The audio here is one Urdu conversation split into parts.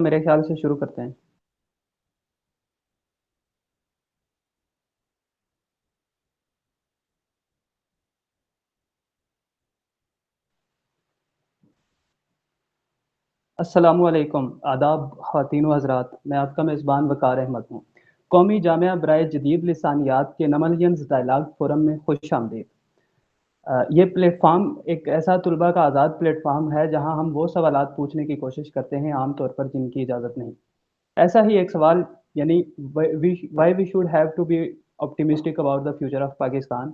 میرے خیال سے شروع کرتے ہیں۔ السلام علیکم، آداب خواتین و حضرات، میں آپ کا میزبان وقار احمد ہوں۔ قومی جامعہ برائے جدید لسانیات کے نملینز ڈائلاگ فورم میں خوش آمدید۔ یہ پلیٹ فارم ایک ایسا طلباء کا آزاد پلیٹ فارم ہے جہاں ہم وہ سوالات پوچھنے کی کوشش کرتے ہیں عام طور پر جن کی اجازت نہیں۔ ایسا ہی ایک سوال یعنی why we should have to be optimistic about the future of Pakistan,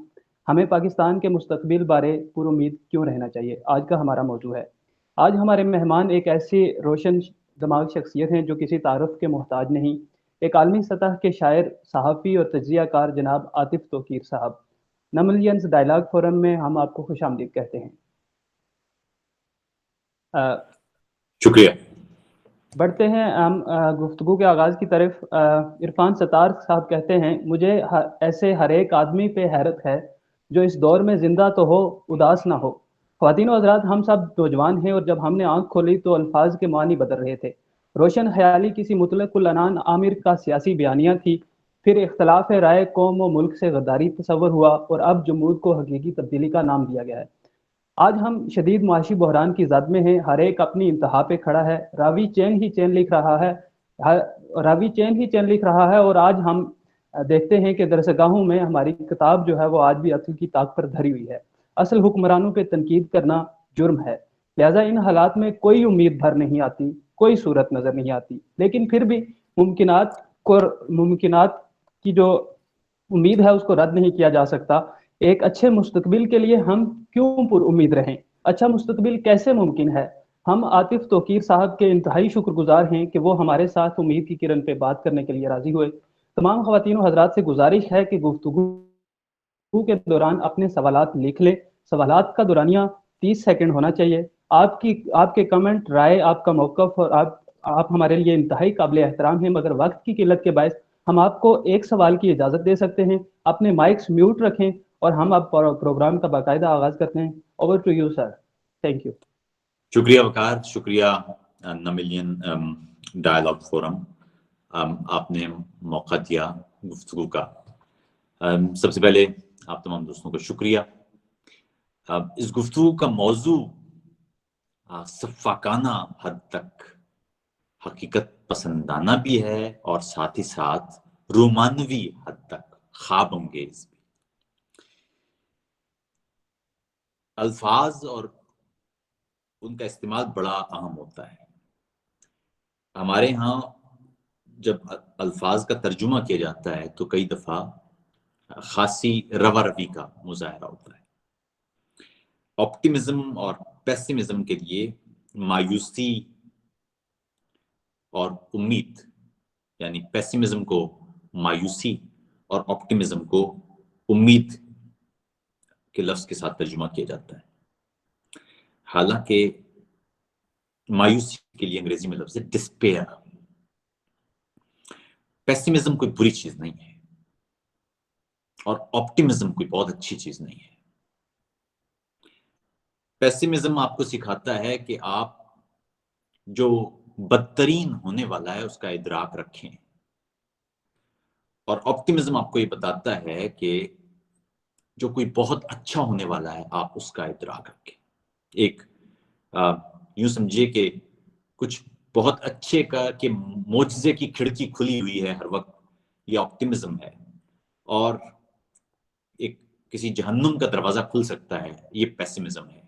ہمیں پاکستان کے مستقبل بارے پر امید کیوں رہنا چاہیے، آج کا ہمارا موضوع ہے۔ آج ہمارے مہمان ایک ایسی روشن دماغ شخصیت ہیں جو کسی تعارف کے محتاج نہیں، ایک عالمی سطح کے شاعر، صحافی اور تجزیہ کار جناب عاطف توقیر صاحب۔ نملینز ڈائلاگ فورم میں ہم آپ کو خوش آمدید کہتے ہیں۔ شکریہ۔ بڑھتے ہیں ہم گفتگو کے آغاز کی طرف۔ عرفان ستار صاحب کہتے ہیں، مجھے ایسے ہر ایک آدمی پہ حیرت ہے جو اس دور میں زندہ تو ہو اداس نہ ہو۔ خواتین و حضرات، ہم سب نوجوان ہیں اور جب ہم نے آنکھ کھولی تو الفاظ کے معنی بدل رہے تھے۔ روشن خیالی کسی مطلق العنان عامر کا سیاسی بیانیہ تھی، پھر اختلاف رائے قوم و ملک سے غداری تصور ہوا اور اب جمود کو حقیقی تبدیلی کا نام دیا گیا ہے۔ آج ہم شدید معاشی بحران کی زد میں ہیں، ہر ایک اپنی انتہا پہ کھڑا ہے، راوی چین ہی چین لکھ رہا ہے اور آج ہم دیکھتے ہیں کہ درسگاہوں میں ہماری کتاب جو ہے وہ آج بھی عقل کی طاق پر دھری ہوئی ہے۔ اصل حکمرانوں پہ تنقید کرنا جرم ہے، لہٰذا ان حالات میں کوئی امید بھر نہیں آتی، کوئی صورت نظر نہیں آتی، لیکن پھر بھی ممکنات کی جو امید ہے اس کو رد نہیں کیا جا سکتا۔ ایک اچھے مستقبل کے لیے ہم کیوں پر امید رہیں؟ اچھا مستقبل کیسے ممکن ہے؟ ہم عاطف توقیر صاحب کے انتہائی شکر گزار ہیں کہ وہ ہمارے ساتھ امید کی کرن پہ بات کرنے کے لیے راضی ہوئے۔ تمام خواتین و حضرات سے گزارش ہے کہ گفتگو کے دوران اپنے سوالات لکھ لیں۔ سوالات کا دورانیہ 30 سیکنڈ ہونا چاہیے۔ آپ کے کمنٹ، رائے، آپ کا موقف اور آپ ہمارے لیے انتہائی قابل احترام ہیں، مگر وقت کی قلت کے باعث ہم آپ کو ایک سوال کی اجازت دے سکتے ہیں۔ اپنے مائکس میوٹ رکھیں اور ہم اب پروگرام کا باقاعدہ آغاز کرتے ہیں۔ Over to you sir, thank you. شکریہ وقار، شکریہ نملین ڈائلاگ فورم، آپ نے موقع دیا گفتگو کا۔ سب سے پہلے آپ تمام دوستوں کو شکریہ۔ اس گفتگو کا موضوع سفاکانہ حد تک حقیقت پسندانہ بھی ہے اور ساتھ ہی ساتھ رومانوی حد تک خواب انگیز بھی۔ الفاظ اور ان کا استعمال بڑا اہم ہوتا ہے۔ ہمارے ہاں جب الفاظ کا ترجمہ کیا جاتا ہے تو کئی دفعہ خاصی روا روی کا مظاہرہ ہوتا ہے۔ آپٹیمزم اور پیسیمزم کے لیے مایوسی اور امید، یعنی پیسیمزم کو مایوسی اور آپٹیمزم کو امید کے لفظ کے ساتھ ترجمہ کیا جاتا ہے، حالانکہ مایوسی کے لیے انگریزی میں لفظ ہے ڈسپیئر۔ پیسیمزم کوئی بری چیز نہیں ہے اور آپٹیمزم کوئی بہت اچھی چیز نہیں ہے۔ پیسیمزم آپ کو سکھاتا ہے کہ آپ جو بدترین ہونے والا ہے اس کا ادراک رکھیں، اور آپٹیمزم آپ کو یہ بتاتا ہے کہ جو کوئی بہت اچھا ہونے والا ہے آپ اس کا ادراک رکھیں۔ ایک یوں سمجھیے کہ کچھ بہت اچھے کا کہ معجزے کی کھڑکی کھلی ہوئی ہے ہر وقت، یہ آپٹیمزم ہے، اور ایک کسی جہنم کا دروازہ کھل سکتا ہے، یہ پیسیمزم ہے۔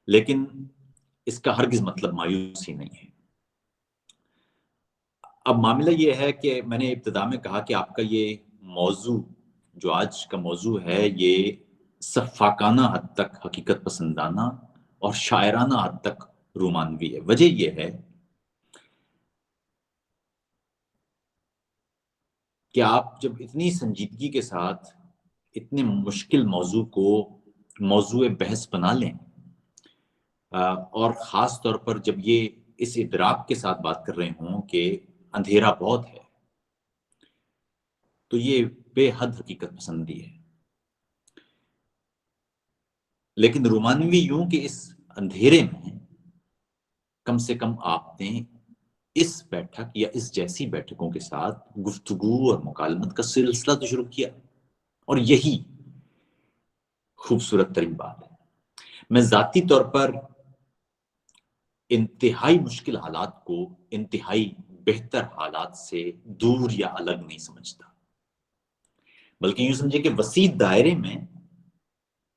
لیکن اس کا ہرگز مطلب مایوسی نہیں ہے۔ اب معاملہ یہ ہے کہ میں نے ابتدا میں کہا کہ آپ کا یہ موضوع جو آج کا موضوع ہے یہ سفاکانہ حد تک حقیقت پسندانہ اور شاعرانہ حد تک رومانوی ہے۔ وجہ یہ ہے کہ آپ جب اتنی سنجیدگی کے ساتھ اتنے مشکل موضوع کو موضوع بحث بنا لیں، اور خاص طور پر جب یہ اس ادراک کے ساتھ بات کر رہے ہوں کہ اندھیرا بہت ہے، تو یہ بے حد حقیقت پسندی ہے۔ لیکن رومانوی یوں کہ اس اندھیرے میں کم سے کم آپ نے اس بیٹھک یا اس جیسی بیٹھکوں کے ساتھ گفتگو اور مکالمت کا سلسلہ تو شروع کیا، اور یہی خوبصورت ترین بات ہے۔ میں ذاتی طور پر انتہائی مشکل حالات کو انتہائی بہتر حالات سے دور یا الگ نہیں سمجھتا، بلکہ یوں سمجھے کہ وسیع دائرے میں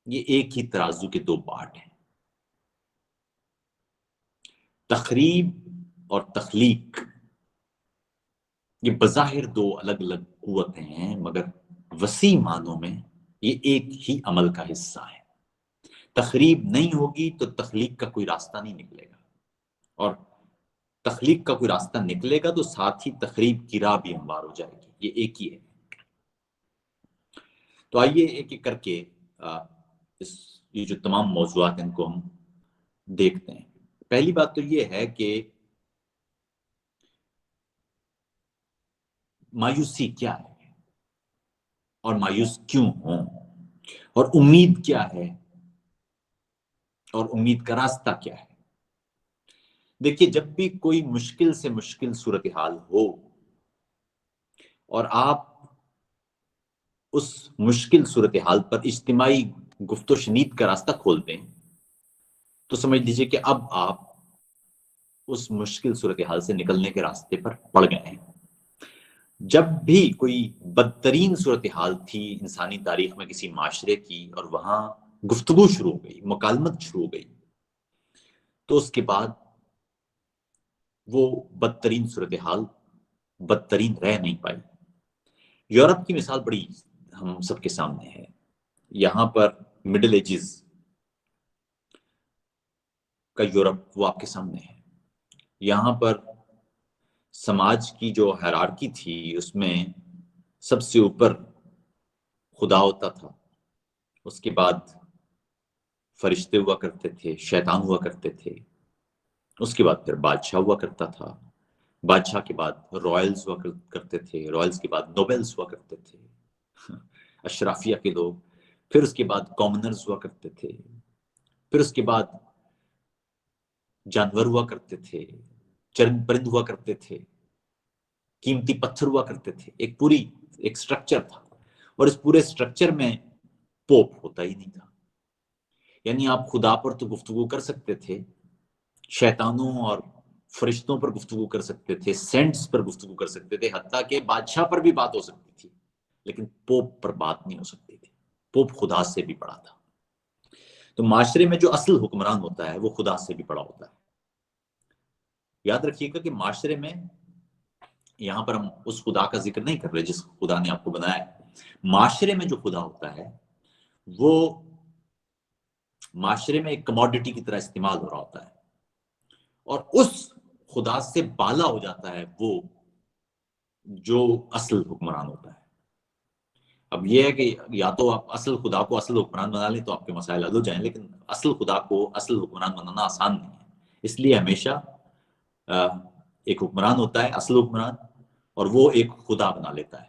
یہ ایک ہی ترازو کے دو پارٹ ہیں۔ تخریب اور تخلیق یہ بظاہر دو الگ الگ قوتیں ہیں، مگر وسیع معنوں میں یہ ایک ہی عمل کا حصہ ہے۔ تخریب نہیں ہوگی تو تخلیق کا کوئی راستہ نہیں نکلے گا، اور تخلیق کا کوئی راستہ نکلے گا تو ساتھ ہی تخریب کی راہ بھی ہموار ہو جائے گی۔ یہ ایک ہی ہے۔ تو آئیے ایک ایک کر کے یہ جو تمام موضوعات ہیں ان کو ہم دیکھتے ہیں۔ پہلی بات تو یہ ہے کہ مایوسی کیا ہے اور مایوس کیوں ہوں، اور امید کیا ہے اور امید کا راستہ کیا ہے۔ دیکھیے، جب بھی کوئی مشکل سے مشکل صورتحال ہو اور آپ اس مشکل صورتحال پر اجتماعی گفت و شنید کا راستہ کھول دیں تو سمجھ لیجئے کہ اب آپ اس مشکل صورتحال سے نکلنے کے راستے پر پڑ گئے ہیں۔ جب بھی کوئی بدترین صورتحال تھی انسانی تاریخ میں کسی معاشرے کی، اور وہاں گفتگو شروع ہو گئی، مکالمت شروع ہو گئی، تو اس کے بعد وہ بدترین صورتحال بدترین رہ نہیں پائی۔ یورپ کی مثال بڑی ہم سب کے سامنے ہے۔ یہاں پر مڈل ایجز کا یورپ وہ آپ کے سامنے ہے۔ یہاں پر سماج کی جو ہیرارکی تھی اس میں سب سے اوپر خدا ہوتا تھا، اس کے بعد فرشتے ہوا کرتے تھے، شیطان ہوا کرتے تھے، اس کے بعد پھر بادشاہ ہوا کرتا تھا، بادشاہ کے بعد رائلز ہوا کرتے تھے، رائلز کے بعد نوبلز ہوا کرتے تھے، اشرافیہ کے لوگ، پھر اس کے بعد کامنرز ہوا کرتے تھے، پھر اس کے بعد جانور ہوا کرتے تھے، چرند پرند ہوا کرتے تھے، قیمتی پتھر ہوا کرتے تھے۔ ایک سٹرکچر تھا، اور اس پورے سٹرکچر میں پوپ ہوتا ہی نہیں تھا۔ یعنی آپ خدا پر تو گفتگو کر سکتے تھے، شیطانوں اور فرشتوں پر گفتگو کر سکتے تھے، سینٹس پر گفتگو کر سکتے تھے، حتیٰ کہ بادشاہ پر بھی بات ہو سکتی تھی، لیکن پوپ پر بات نہیں ہو سکتی تھی۔ پوپ خدا سے بھی بڑا تھا۔ تو معاشرے میں جو اصل حکمران ہوتا ہے وہ خدا سے بھی بڑا ہوتا ہے۔ یاد رکھیے گا کہ معاشرے میں، یہاں پر ہم اس خدا کا ذکر نہیں کر رہے جس خدا نے آپ کو بنایا ہے، معاشرے میں جو خدا ہوتا ہے وہ معاشرے میں ایک کموڈٹی کی طرح استعمال ہو رہا ہوتا ہے، اور اس خدا سے بالا ہو جاتا ہے وہ جو اصل حکمران ہوتا ہے۔ اب یہ ہے کہ یا تو آپ اصل خدا کو اصل حکمران بنا لیں تو آپ کے مسائل حل ہو جائیں، لیکن اصل خدا کو اصل حکمران بنانا آسان نہیں ہے۔ اس لیے ہمیشہ ایک حکمران ہوتا ہے، اصل حکمران، اور وہ ایک خدا بنا لیتا ہے۔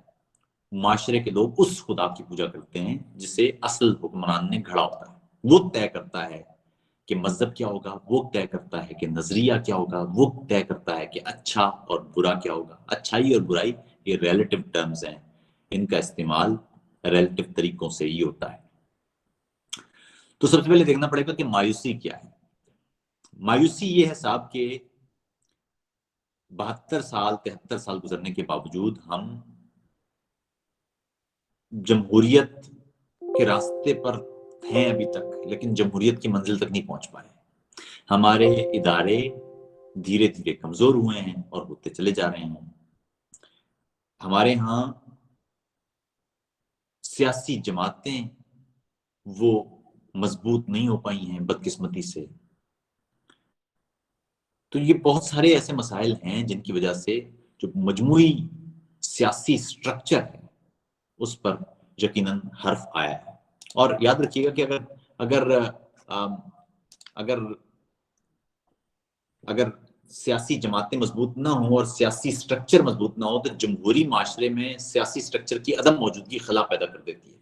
معاشرے کے لوگ اس خدا کی پوجا کرتے ہیں جسے اصل حکمران نے گھڑا ہوتا ہے۔ وہ طے کرتا ہے کہ مذہب کیا ہوگا، وہ طے کرتا ہے کہ نظریہ کیا ہوگا، وہ طے کرتا ہے کہ اچھا اور برا کیا ہوگا۔ اچھائی اور برائی یہ ریلیٹو ٹرمز ہیں، ان کا استعمال ریلیٹو طریقوں سے ہی ہوتا ہے۔ تو سب سے پہلے دیکھنا پڑے گا کہ مایوسی کیا ہے۔ مایوسی یہ ہے صاحب کہ 72 سال 73 سال گزرنے کے باوجود ہم جمہوریت کے راستے پر ہیں ابھی تک، لیکن جمہوریت کی منزل تک نہیں پہنچ پائے۔ ہمارے ادارے دھیرے دھیرے کمزور ہوئے ہیں اور ہوتے چلے جا رہے ہیں۔ ہمارے ہاں سیاسی جماعتیں وہ مضبوط نہیں ہو پائی ہیں بدقسمتی سے۔ تو یہ بہت سارے ایسے مسائل ہیں جن کی وجہ سے جو مجموعی سیاسی سٹرکچر ہے اس پر یقیناً حرف آیا ہے۔ اور یاد رکھیے گا کہ اگر سیاسی جماعتیں مضبوط نہ ہوں اور سیاسی سٹرکچر مضبوط نہ ہو تو جمہوری معاشرے میں سیاسی سٹرکچر کی عدم موجودگی خلا پیدا کر دیتی ہے۔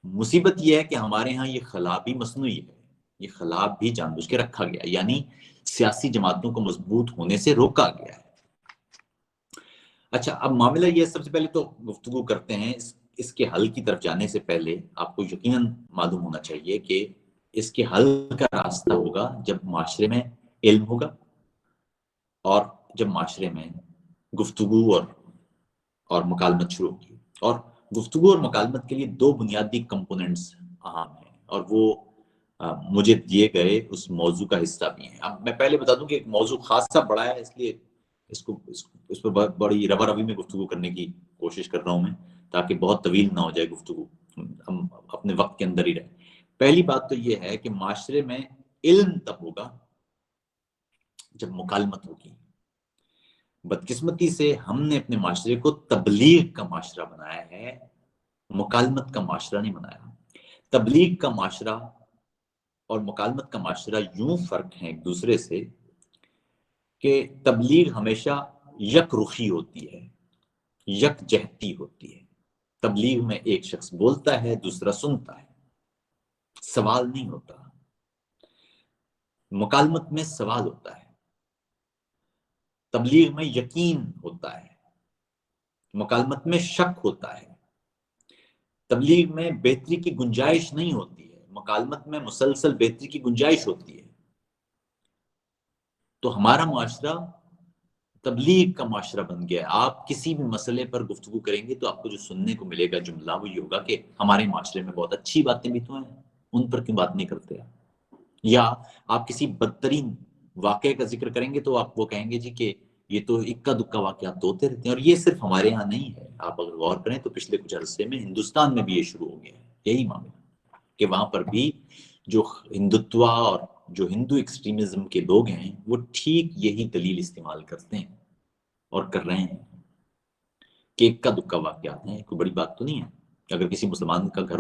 مصیبت یہ ہے کہ ہمارے ہاں یہ خلا بھی مصنوعی ہے، یہ خلا بھی جان بوجھ کے رکھا گیا، یعنی سیاسی جماعتوں کو مضبوط ہونے سے روکا گیا ہے۔ اچھا، اب معاملہ یہ سب سے پہلے تو گفتگو کرتے ہیں اس کے حل کی طرف جانے سے پہلے آپ کو یقیناً معلوم ہونا چاہیے کہ اس کے حل کا راستہ ہوگا جب معاشرے میں علم ہوگا، اور جب معاشرے میں گفتگو اور مکالمت شروع ہوگی۔ اور گفتگو اور مکالمت کے لیے دو بنیادی کمپوننٹس اہم ہیں، اور وہ مجھے دیے گئے اس موضوع کا حصہ بھی ہیں۔ اب میں پہلے بتا دوں کہ ایک موضوع خاصا بڑا ہے، اس لیے اس پر بڑی روا روی میں گفتگو کرنے کی کوشش کر رہا ہوں میں، تاکہ بہت طویل نہ ہو جائے گفتگو، ہم اپنے وقت کے اندر ہی رہیں۔ پہلی بات تو یہ ہے کہ معاشرے میں علم تب ہوگا جب مکالمت ہوگی۔ بدقسمتی سے ہم نے اپنے معاشرے کو تبلیغ کا معاشرہ بنایا ہے، مکالمت کا معاشرہ نہیں بنایا۔ تبلیغ کا معاشرہ اور مکالمت کا معاشرہ یوں فرق ہیں ایک دوسرے سے کہ تبلیغ ہمیشہ یک رخی ہوتی ہے، یک جہتی ہوتی ہے۔ تبلیغ میں ایک شخص بولتا ہے، دوسرا سنتا ہے، سوال نہیں ہوتا۔ مکالمت میں سوال ہوتا ہے، تبلیغ میں یقین ہوتا ہے، مکالمت میں شک ہوتا ہے۔ تبلیغ میں بہتری کی گنجائش نہیں ہوتی ہے، مکالمت میں مسلسل بہتری کی گنجائش ہوتی ہے۔ تو ہمارا معاشرہ تبلیغ کا معاشرہ بن گیا ہے۔ آپ کسی بھی مسئلے پر گفتگو کریں گے تو آپ کو جو سننے کو ملے گا جملہ وہ یہ ہوگا کہ ہمارے معاشرے میں بہت اچھی باتیں بھی تو ہیں، ان پر کیوں بات نہیں کرتے آپ؟ یا آپ کسی بدترین واقعے کا ذکر کریں گے تو آپ وہ کہیں گے جی کہ یہ تو اکا دکا واقعات تو ہوتے رہتے ہیں۔ اور یہ صرف ہمارے ہاں نہیں ہے، آپ اگر غور کریں تو پچھلے کچھ عرصے میں ہندوستان میں بھی یہ شروع ہو گیا ہے یہی معاملہ، کہ وہاں پر بھی جو ہندوتوا اور جو ہندو ایکسٹریمزم کے لوگ ہیں وہ ٹھیک یہی دلیل استعمال کرتے ہیں اور کر رہے ہیں کہ اکا دکا واقعات ہیں، کوئی بڑی بات تو نہیں ہے۔ اگر کسی مسلمان کا گھر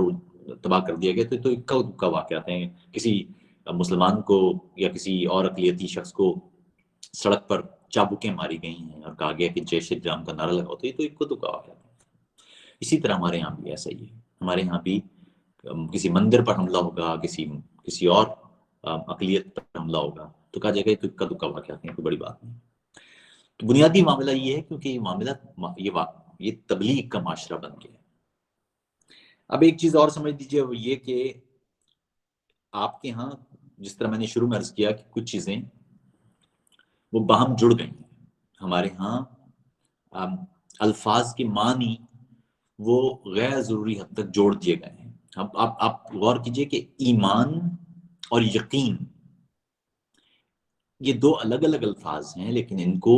تباہ کر دیا گیا تو اکا دکا واقعات ہیں، کسی مسلمان کو یا کسی اور اقلیتی شخص کو سڑک پر چابکیں ماری گئی ہیں اور کہا گیا کہ جے شری رام کا نعرہ لگاؤ، تو یہ تو اکا دکا واقعات ہیں۔ اسی طرح ہمارے یہاں بھی ایسا ہی ہے، ہمارے یہاں بھی کسی مندر پر حملہ ہوگا، کسی اور اقلیت پر حملہ ہوگا تو کہا جائے گا تو اکا دکا واقعات ہیں، کوئی بڑی بات نہیں۔ تو بنیادی معاملہ یہ ہے کیونکہ یہ معاملہ یہ تبلیغ کا معاشرہ بن گیا ہے۔ اب ایک چیز اور سمجھ دیجئے، وہ یہ کہ آپ کے ہاں جس طرح میں نے شروع میں عرض کیا کہ کچھ چیزیں وہ باہم جڑ گئی ہیں۔ ہمارے ہاں الفاظ کے معنی وہ غیر ضروری حد تک جوڑ دیے گئے ہیں۔ اب آپ غور کیجئے کہ ایمان اور یقین یہ دو الگ الگ الفاظ ہیں، لیکن ان کو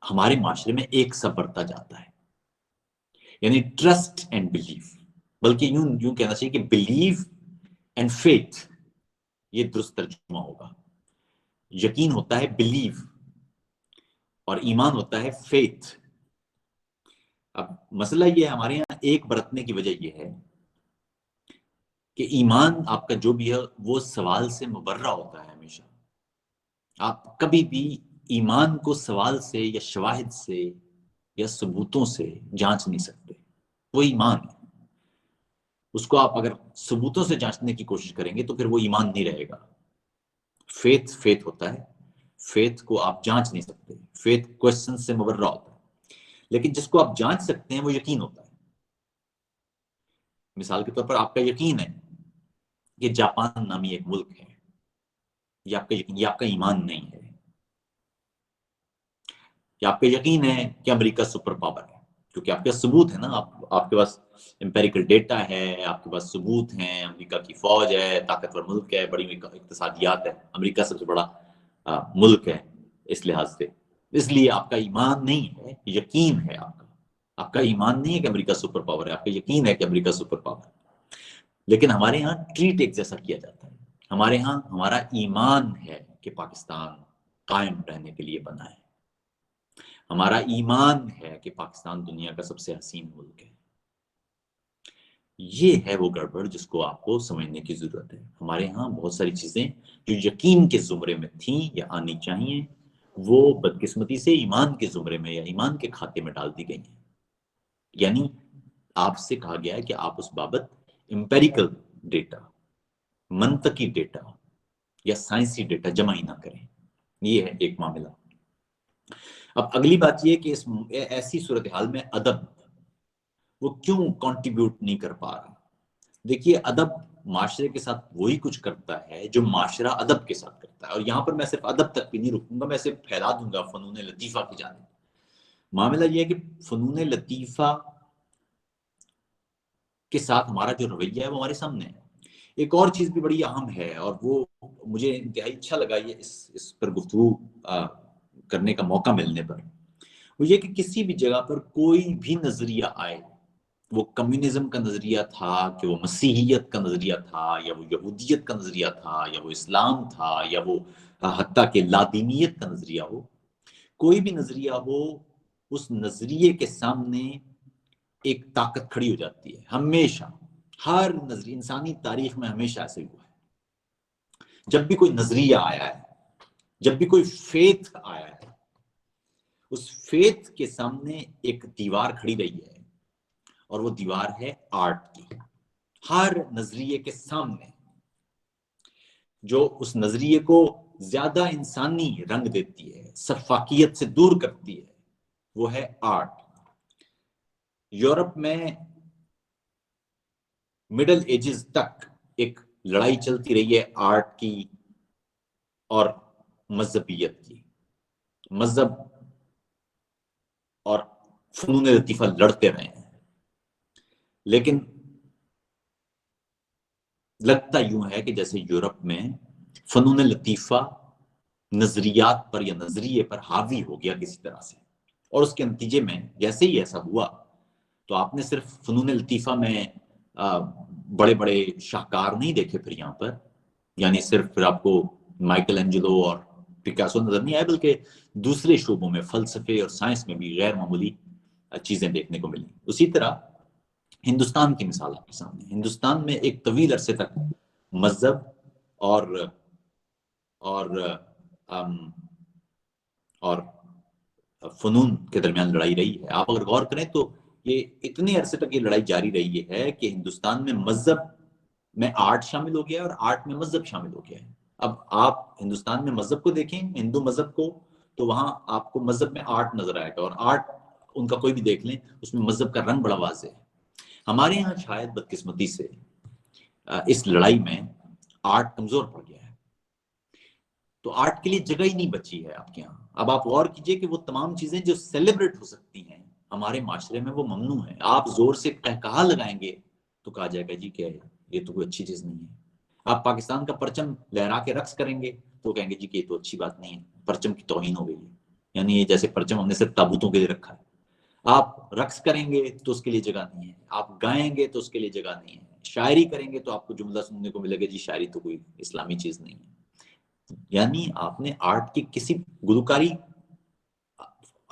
ہمارے معاشرے میں ایک سا برتا جاتا ہے، یعنی ٹرسٹ اینڈ بلیف، بلکہ یوں کہنا چاہیے کہ بلیف اینڈ فیتھ یہ درست ترجمہ ہوگا۔ یقین ہوتا ہے بلیف اور ایمان ہوتا ہے فیتھ۔ اب مسئلہ یہ ہمارے یہاں ایک برتنے کی وجہ یہ ہے کہ ایمان آپ کا جو بھی ہے وہ سوال سے مبرہ ہوتا ہے ہمیشہ۔ آپ کبھی بھی ایمان کو سوال سے یا شواہد سے یا ثبوتوں سے جانچ نہیں سکتے، وہ ایمان ہے۔ اس کو آپ اگر ثبوتوں سے جانچنے کی کوشش کریں گے تو پھر وہ ایمان نہیں رہے گا۔ فیتھ ہوتا ہے، فیتھ کو آپ جانچ نہیں سکتے، فیتھ کوسچن سے مبرہ ہوتا ہے۔ لیکن جس کو آپ جانچ سکتے ہیں وہ یقین ہوتا ہے۔ مثال کے طور پر آپ کا یقین ہے کہ جاپان نامی ایک ملک ہے، یہ آپ کا ایمان نہیں ہے۔ یا آپ کا یقین ہے کہ امریکہ سپر پاور ہے، کیونکہ آپ کے پاس ثبوت ہے نا، آپ کے پاس امپیریکل ڈیٹا ہے، آپ کے پاس ثبوت ہیں، امریکہ کی فوج ہے، طاقتور ملک ہے، بڑی اقتصادیات ہے، امریکہ سب سے بڑا ملک ہے اس لحاظ سے۔ اس لیے آپ کا ایمان نہیں ہے، یقین ہے آپ کا ایمان نہیں ہے کہ امریکہ سپر پاور ہے، آپ کا یقین ہے کہ امریکہ سپر پاور ہے۔ لیکن ہمارے ہاں ٹریٹ ایک جیسا کیا جاتا ہے۔ ہمارے ہاں ہمارا ایمان ہے کہ پاکستان قائم رہنے کے لیے بنا ہے، ہمارا ایمان ہے کہ پاکستان دنیا کا سب سے حسین ملک ہے۔ یہ ہے وہ گڑبڑ جس کو آپ کو سمجھنے کی ضرورت ہے۔ ہمارے ہاں بہت ساری چیزیں جو یقین کے زمرے میں تھیں یا آنی چاہیے وہ بدقسمتی سے ایمان کے زمرے میں یا ایمان کے کھاتے میں ڈال دی گئی ہیں۔ یعنی آپ سے کہا گیا ہے کہ آپ اس بابت امپیریکل ڈیٹا، منطقی ڈیٹا یا سائنسی ڈیٹا جمع ہی نہ کریں. یہ ہے ایک معاملہ. اب اگلی بات یہ کہ اس ایسی صورتحال میں ادب وہ کیوں کنٹریبیوٹ نہیں کر پا رہا. دیکھیے ادب معاشرے کے ساتھ وہی کچھ کرتا ہے جو معاشرہ ادب کے ساتھ کرتا ہے. اور یہاں پر میں صرف ادب تک بھی نہیں رکوں گا، میں اسے پھیلا دوں گا فنون لطیفہ کی جانب. معاملہ یہ ہے کہ فنون لطیفہ کے ساتھ ہمارا جو رویہ ہے وہ ہمارے سامنے ہے. ایک اور چیز بھی بڑی اہم ہے اور وہ مجھے انتہائی اچھا لگا یہ اس پر گفتگو کرنے کا موقع ملنے پر، وہ یہ کہ کسی بھی جگہ پر کوئی بھی نظریہ آئے، وہ کمیونزم کا نظریہ تھا کہ وہ مسیحیت کا نظریہ تھا یا وہ یہودیت کا نظریہ تھا یا وہ اسلام تھا یا وہ حتیٰ کہ لادینیت کا نظریہ ہو، کوئی بھی نظریہ ہو، اس نظریے کے سامنے ایک طاقت کھڑی ہو جاتی ہے. ہمیشہ ہر نظریہ انسانی تاریخ میں ہمیشہ ایسے ہوا ہے. جب بھی کوئی نظریہ آیا ہے، جب بھی کوئی فیتھ آیا ہے، اس فیتھ کے سامنے ایک دیوار کھڑی رہی ہے اور وہ دیوار ہے آرٹ کی. ہر نظریے کے سامنے جو اس نظریے کو زیادہ انسانی رنگ دیتی ہے، سفاکیت سے دور کرتی ہے، وہ ہے آرٹ. یورپ میں مڈل ایجز تک ایک لڑائی چلتی رہی ہے آرٹ کی اور مذہبیت کی. مذہب اور فنون لطیفہ لڑتے رہے ہیں، لیکن لگتا یوں ہے کہ جیسے یورپ میں فنون لطیفہ نظریات پر یا نظریے پر حاوی ہو گیا کسی طرح سے، اور اس کے نتیجے میں جیسے ہی ایسا ہوا تو آپ نے صرف فنون لطیفہ میں بڑے بڑے شاہکار نہیں دیکھے پھر یہاں پر، یعنی صرف پھر آپ کو مائیکل اینجلو اور پکاسو نظر نہیں آئے، بلکہ دوسرے شعبوں میں فلسفے اور سائنس میں بھی غیر معمولی چیزیں دیکھنے کو ملی. اسی طرح ہندوستان کی مثال آپ کے سامنے. ہندوستان میں ایک طویل عرصے تک مذہب اور فنون کے درمیان لڑائی رہی ہے. آپ اگر غور کریں تو یہ اتنے عرصے تک یہ لڑائی جاری رہی ہے کہ ہندوستان میں مذہب میں آرٹ شامل ہو گیا ہے اور آرٹ میں مذہب شامل ہو گیا ہے. اب آپ ہندوستان میں مذہب کو دیکھیں، ہندو مذہب کو، تو وہاں آپ کو مذہب میں آرٹ نظر آئے گا، اور آرٹ ان کا کوئی بھی دیکھ لیں اس میں مذہب کا رنگ بڑا واضح ہے. ہمارے یہاں شاید بدقسمتی سے اس لڑائی میں آرٹ کمزور پڑ گیا ہے، تو آرٹ کے لیے جگہ ہی نہیں بچی ہے آپ کے یہاں. اب آپ غور کیجئے کہ وہ تمام چیزیں جو سیلیبریٹ ہو سکتی ہیں ہمارے معاشرے میں وہ ممنوع ہیں. آپ زور سے کہا لگائیں گے تو کہا جائے گا جی کہ یہ تو کوئی اچھی چیز نہیں ہے. آپ پاکستان کا پرچم لہرا کے رقص کریں گے تو کہیں گے جی کہ یہ تو اچھی بات نہیں ہے، پرچم کی توہین ہو گئی ہے، یعنی یہ جیسے پرچم ہم نے صرف تابوتوں کے لیے رکھا ہے. آپ رقص کریں گے تو اس کے لیے جگہ نہیں ہے، آپ گائیں گے تو اس کے لیے جگہ نہیں ہے، شاعری کریں گے تو آپ کو جملہ سننے کو ملے گا جی شاعری تو کوئی اسلامی چیز نہیں ہے. یعنی آپ نے آرٹ کی کسی گلوکاری،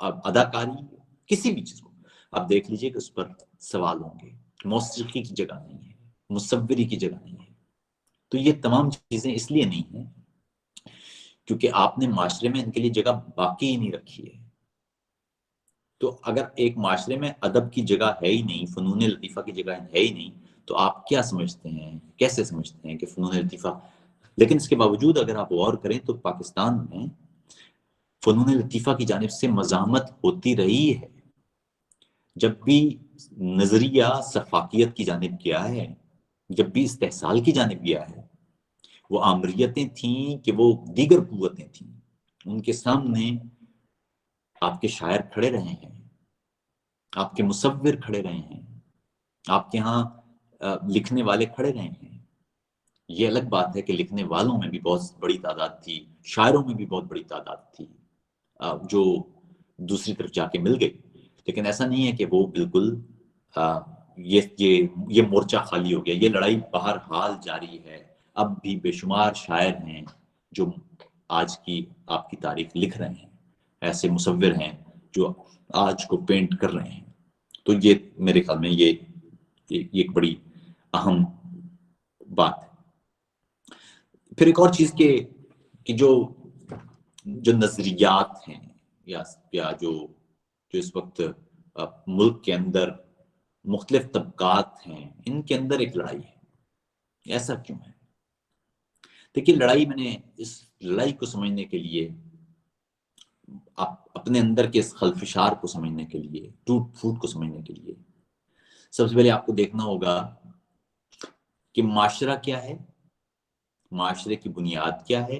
اداکاری، کسی بھی چیز کو آپ دیکھ لیجئے کہ اس پر سوال ہوں گے. موسیقی کی جگہ نہیں ہے، مصوری کی جگہ نہیں ہے. تو یہ تمام چیزیں اس لیے نہیں ہیں کیونکہ آپ نے معاشرے میں ان کے لیے جگہ باقی ہی نہیں رکھی ہے. تو اگر ایک معاشرے میں ادب کی جگہ ہے ہی نہیں، فنون لطیفہ کی جگہ ہے ہی نہیں، تو آپ کیا سمجھتے ہیں، کیسے سمجھتے ہیں کہ فنون لطیفہ. لیکن اس کے باوجود اگر آپ غور کریں تو پاکستان میں فنون لطیفہ کی جانب سے مزاحمت ہوتی رہی ہے. جب بھی نظریہ سفاکیت کی جانب گیا ہے، جب بھی استحصال کی جانب گیا ہے، وہ آمریتیں تھیں کہ وہ دیگر قوتیں تھیں، ان کے سامنے آپ کے شاعر کھڑے رہے ہیں، آپ کے مصور کھڑے رہے ہیں، آپ کے ہاں لکھنے والے کھڑے رہے ہیں. یہ الگ بات ہے کہ لکھنے والوں میں بھی بہت بڑی تعداد تھی، شاعروں میں بھی بہت بڑی تعداد تھی جو دوسری طرف جا کے مل گئی. لیکن ایسا نہیں ہے کہ وہ بالکل یہ مورچہ خالی ہو گیا. یہ لڑائی بہرحال جاری ہے. اب بھی بے شمار شاعر ہیں جو آج کی آپ کی تاریخ لکھ رہے ہیں، ایسے مصور ہیں جو آج کو پینٹ کر رہے ہیں. تو یہ میرے خیال میں یہ ایک بڑی اہم بات ہے. پھر ایک اور چیز کہ جو نظریات ہیں یا جو اس وقت ملک کے اندر مختلف طبقات ہیں، ان کے اندر ایک لڑائی ہے. ایسا کیوں ہے؟ دیکھیے میں نے اس لڑائی کو سمجھنے کے لیے، اپنے اندر کے اس خلفشار کو سمجھنے کے لیے، ٹوٹ پھوٹ کو سمجھنے کے لیے، سب سے پہلے آپ کو دیکھنا ہوگا کہ معاشرہ کیا ہے، معاشرے کی بنیاد کیا ہے،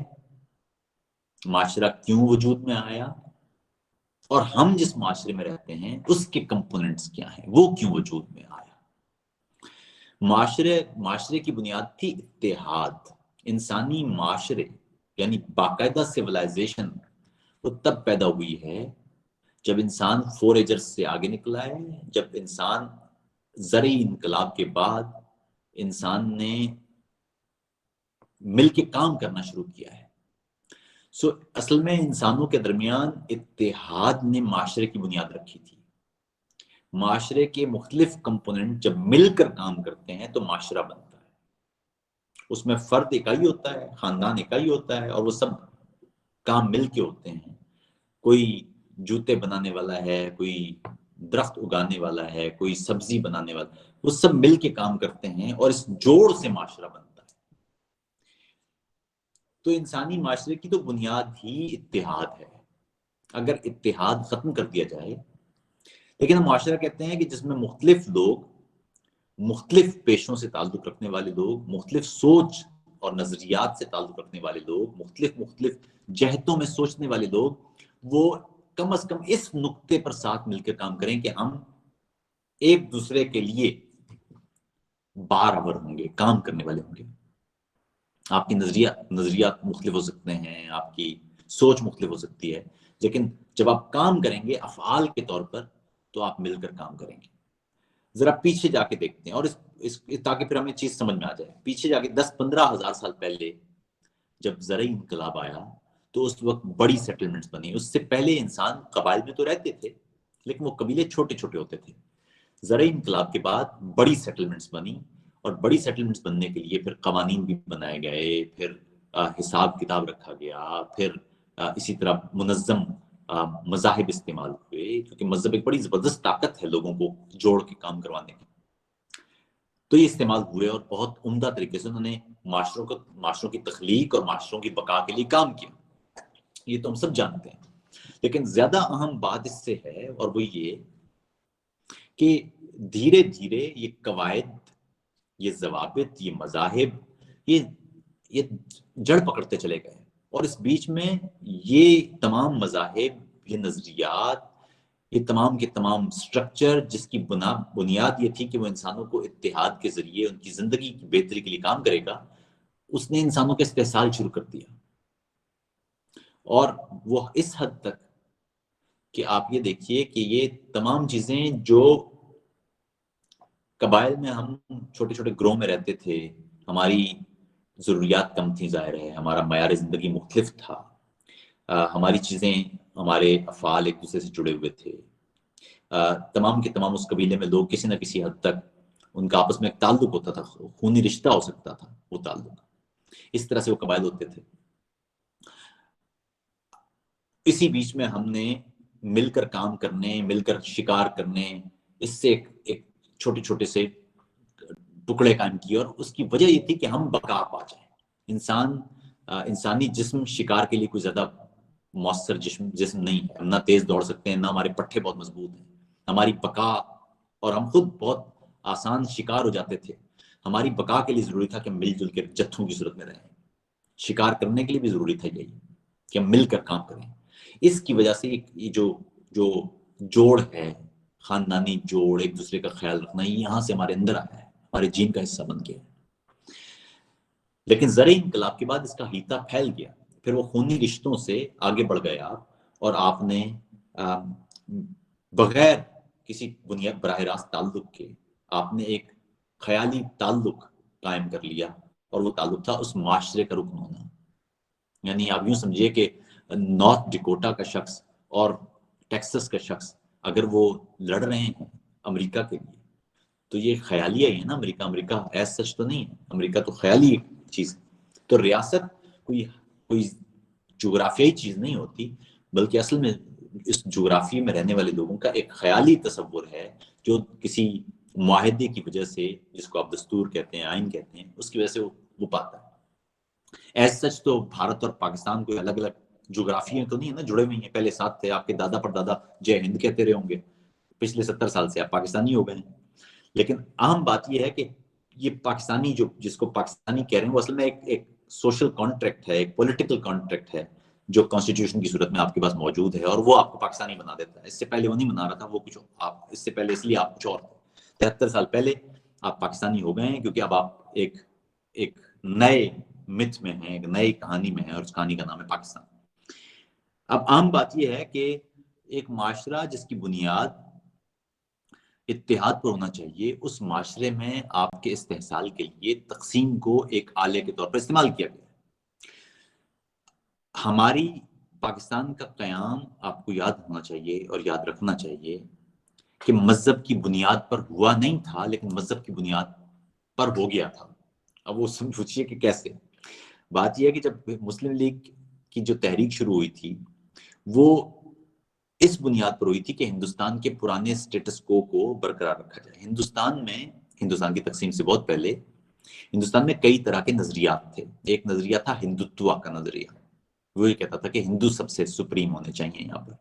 معاشرہ کیوں وجود میں آیا، اور ہم جس معاشرے میں رہتے ہیں اس کے کمپوننٹس کیا ہیں، وہ کیوں وجود میں آیا۔ معاشرے کی بنیاد تھی اتحاد۔ انسانی معاشرے یعنی باقاعدہ سیولائزیشن وہ تب پیدا ہوئی ہے جب انسان فور ایجرز سے آگے نکلا ہے، جب انسان زرعی انقلاب کے بعد انسان نے مل کے کام کرنا شروع کیا ہے۔ اصل میں انسانوں کے درمیان اتحاد نے معاشرے کی بنیاد رکھی تھی۔ معاشرے کے مختلف کمپوننٹ جب مل کر کام کرتے ہیں تو معاشرہ بنتا ہے۔ اس میں فرد اکائی ہوتا ہے، خاندان اکائی ہوتا ہے، اور وہ سب کام مل کے ہوتے ہیں۔ کوئی جوتے بنانے والا ہے، کوئی درخت اگانے والا ہے، کوئی سبزی بنانے والا، وہ سب مل کے کام کرتے ہیں اور اس جوڑ سے معاشرہ بنتا ہے۔ تو انسانی معاشرے کی تو بنیاد ہی اتحاد ہے۔ اگر اتحاد ختم کر دیا جائے، لیکن ہم معاشرہ کہتے ہیں کہ جس میں مختلف لوگ، مختلف پیشوں سے تعلق رکھنے والے لوگ، مختلف سوچ اور نظریات سے تعلق رکھنے والے لوگ، مختلف جہتوں میں سوچنے والے لوگ، وہ کم از کم اس نقطے پر ساتھ مل کر کام کریں کہ ہم ایک دوسرے کے لیے بارآور ہوں گے، کام کرنے والے ہوں گے۔ آپ کی نظریات مختلف ہو سکتے ہیں، آپ کی سوچ مختلف ہو سکتی ہے، لیکن جب آپ کام کریں گے افعال کے طور پر تو آپ مل کر کام کریں گے۔ ذرا پیچھے جا کے دیکھتے ہیں، اور تاکہ پھر ہمیں چیز سمجھ میں آ جائے۔ پیچھے جا کے 10-15 ہزار سال پہلے جب زرعی انقلاب آیا تو اس وقت بڑی سیٹلمنٹس بنی۔ اس سے پہلے انسان قبائل میں تو رہتے تھے، لیکن وہ قبیلے چھوٹے چھوٹے ہوتے تھے۔ زرعی انقلاب کے بعد بڑی سیٹلمنٹس بنی، اور بڑی سیٹلمنٹس بننے کے لیے پھر قوانین بھی بنائے گئے، پھر حساب کتاب رکھا گیا، پھر اسی طرح منظم مذاہب استعمال ہوئے، کیونکہ مذہب ایک بڑی زبردست طاقت ہے لوگوں کو جوڑ کے کام کروانے کی۔ تو یہ استعمال ہوئے اور بہت عمدہ طریقے سے انہوں نے معاشروں کی تخلیق اور معاشروں کی بقا کے لیے کام کیا۔ یہ تو ہم سب جانتے ہیں، لیکن زیادہ اہم بات اس سے ہے، اور وہ یہ کہ دھیرے دھیرے یہ قواعد، یہ ضوابط، یہ مذاہب، یہ جڑ پکڑتے چلے گئے، اور اس بیچ میں یہ تمام مذاہب، یہ نظریات، یہ تمام کے تمام سٹرکچر جس کی بنیاد یہ تھی کہ وہ انسانوں کو اتحاد کے ذریعے ان کی زندگی کی بہتری کے لیے کام کرے گا، اس نے انسانوں کا استحصال شروع کر دیا۔ اور وہ اس حد تک کہ آپ یہ دیکھیے کہ یہ تمام چیزیں جو قبائل میں ہم چھوٹے چھوٹے گروہ میں رہتے تھے، ہماری ضروریات کم تھیں، ظاہر ہے ہمارا معیار زندگی مختلف تھا، ہماری چیزیں، ہمارے افعال ایک دوسرے سے جڑے ہوئے تھے، تمام کے تمام اس قبیلے میں لوگ کسی نہ کسی حد تک ان کا آپس میں ایک تعلق ہوتا تھا، خونی رشتہ ہو سکتا تھا وہ تعلق، اس طرح سے وہ قبائل ہوتے تھے۔ اسی بیچ میں ہم نے مل کر کام کرنے، مل کر شکار کرنے، اس سے ایک چھوٹے چھوٹے سے ٹکڑے قائم کیے، اور اس کی وجہ یہ تھی کہ ہم بقا پا جائیں۔ انسانی جسم شکار کے لیے کوئی زیادہ مؤثر جسم نہیں ہے، ہم نہ تیز دوڑ سکتے ہیں، نہ ہمارے پٹھے بہت مضبوط ہیں، ہماری بقا، اور ہم خود بہت آسان شکار ہو جاتے تھے۔ ہماری بقا کے لیے ضروری تھا کہ ہم مل جل کے جتھوں کی صورت میں رہیں۔ شکار کرنے کے لیے بھی ضروری تھا یہی کہ ہم مل کر کام کریں۔ اس کی وجہ سے یہ جو جوڑ ہے، خاندانی جوڑ، ایک دوسرے کا خیال رکھنا، یہ یہاں سے ہمارے اندر آیا ہے، ہمارے جین کا حصہ بن گیا ہے۔ لیکن زرعی انقلاب کے بعد اس کا ہیتا پھیل گیا، پھر وہ خونی رشتوں سے آگے بڑھ گئے آپ، اور آپ نے بغیر کسی براہ راست تعلق کے آپ نے ایک خیالی تعلق قائم کر لیا، اور وہ تعلق تھا اس معاشرے کا رکن ہونا۔ یعنی آپ یوں سمجھیے کہ نارتھ ڈیکوٹا کا شخص اور ٹیکسس کا شخص اگر وہ لڑ رہے ہیں امریکہ کے لیے، تو یہ خیالیہ ہی ہے نا، امریکہ ایز سچ تو نہیں ہے، امریکہ تو خیالی چیز۔ تو ریاست کوئی جغرافیائی چیز نہیں ہوتی، بلکہ اصل میں اس جغرافیے میں رہنے والے لوگوں کا ایک خیالی تصور ہے، جو کسی معاہدے کی وجہ سے، جس کو آپ دستور کہتے ہیں، آئین کہتے ہیں، اس کی وجہ سے وہ پاتا ہے۔ ایز سچ تو بھارت اور پاکستان کوئی الگ الگ جغرافیاں تو نہیں ہے نا، جڑے ہوئے ہیں، پہلے ساتھ تھے، آپ کے دادا پر دادا جے ہند کہتے رہے ہوں گے، پچھلے 70 سال سے آپ پاکستانی ہو گئے ہیں. لیکن اہم بات یہ ہے کہ یہ پاکستانی جو جس کو پاکستانی کہہ رہے ہیں وہ اصل میں ایک سوشل کانٹریکٹ ہے، ایک پولیٹیکل کانٹریکٹ ہے جو کانسٹیٹیوشن کی صورت میں آپ کے پاس موجود ہے، اور وہ آپ کو پاکستانی بنا دیتا ہے. اس سے پہلے وہ نہیں بنا رہا تھا، وہ کچھ آپ اس سے پہلے اس لیے آپ کچھ اور تھے. 73 سال پہلے آپ پاکستانی ہو گئے ہیں کیونکہ اب آپ ایک نئے متھ میں ہیں، ایک نئی کہانی میں ہیں، اور اس کہانی کا نام ہے پاکستان. اب عام بات یہ ہے کہ ایک معاشرہ جس کی بنیاد اتحاد پر ہونا چاہیے، اس معاشرے میں آپ کے استحصال کے لیے تقسیم کو ایک آلے کے طور پر استعمال کیا گیا. ہماری پاکستان کا قیام آپ کو یاد ہونا چاہیے اور یاد رکھنا چاہیے کہ مذہب کی بنیاد پر ہوا نہیں تھا، لیکن مذہب کی بنیاد پر ہو گیا تھا. اب وہ سوچیے کہ کیسے. بات یہ ہے کہ جب مسلم لیگ کی جو تحریک شروع ہوئی تھی وہ اس بنیاد پر ہوئی تھی کہ ہندوستان کے پرانے سٹیٹس کو برقرار رکھا جائے. ہندوستان کی تقسیم سے بہت پہلے ہندوستان میں کئی طرح کے نظریات تھے. ایک نظریہ تھا ہندوتوا کا نظریہ، وہ یہ کہتا تھا کہ ہندو سب سے سپریم ہونے چاہیے یہاں پر.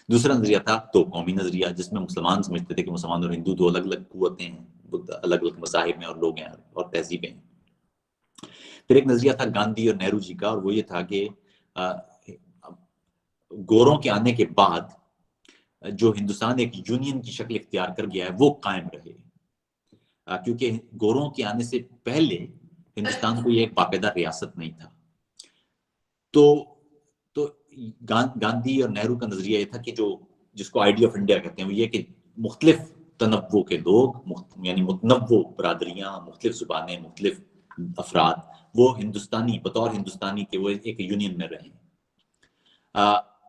دوسرا نظریہ تھا دو قومی نظریہ، جس میں مسلمان سمجھتے تھے کہ مسلمان اور ہندو دو الگ الگ قوتیں ہیں، الگ الگ مذاہب میں اور لوگ ہیں اور تہذیبیں ہیں. پھر ایک نظریہ تھا گاندھی اور نہرو جی کا، اور وہ یہ تھا کہ گوروں کے آنے کے بعد جو ہندوستان ایک یونین کی شکل اختیار کر گیا ہے وہ قائم رہے، کیونکہ گوروں کے آنے سے پہلے ہندوستان کو یہ ایک باقاعدہ ریاست نہیں تھا. تو گاندھی اور نہرو کا نظریہ یہ تھا کہ جس کو آئیڈیا آف انڈیا کہتے ہیں، وہ یہ کہ مختلف تنوع کے لوگ، یعنی متنوع برادریاں، مختلف زبانیں، مختلف افراد، وہ ہندوستانی بطور ہندوستانی کے وہ ایک یونین میں رہیں.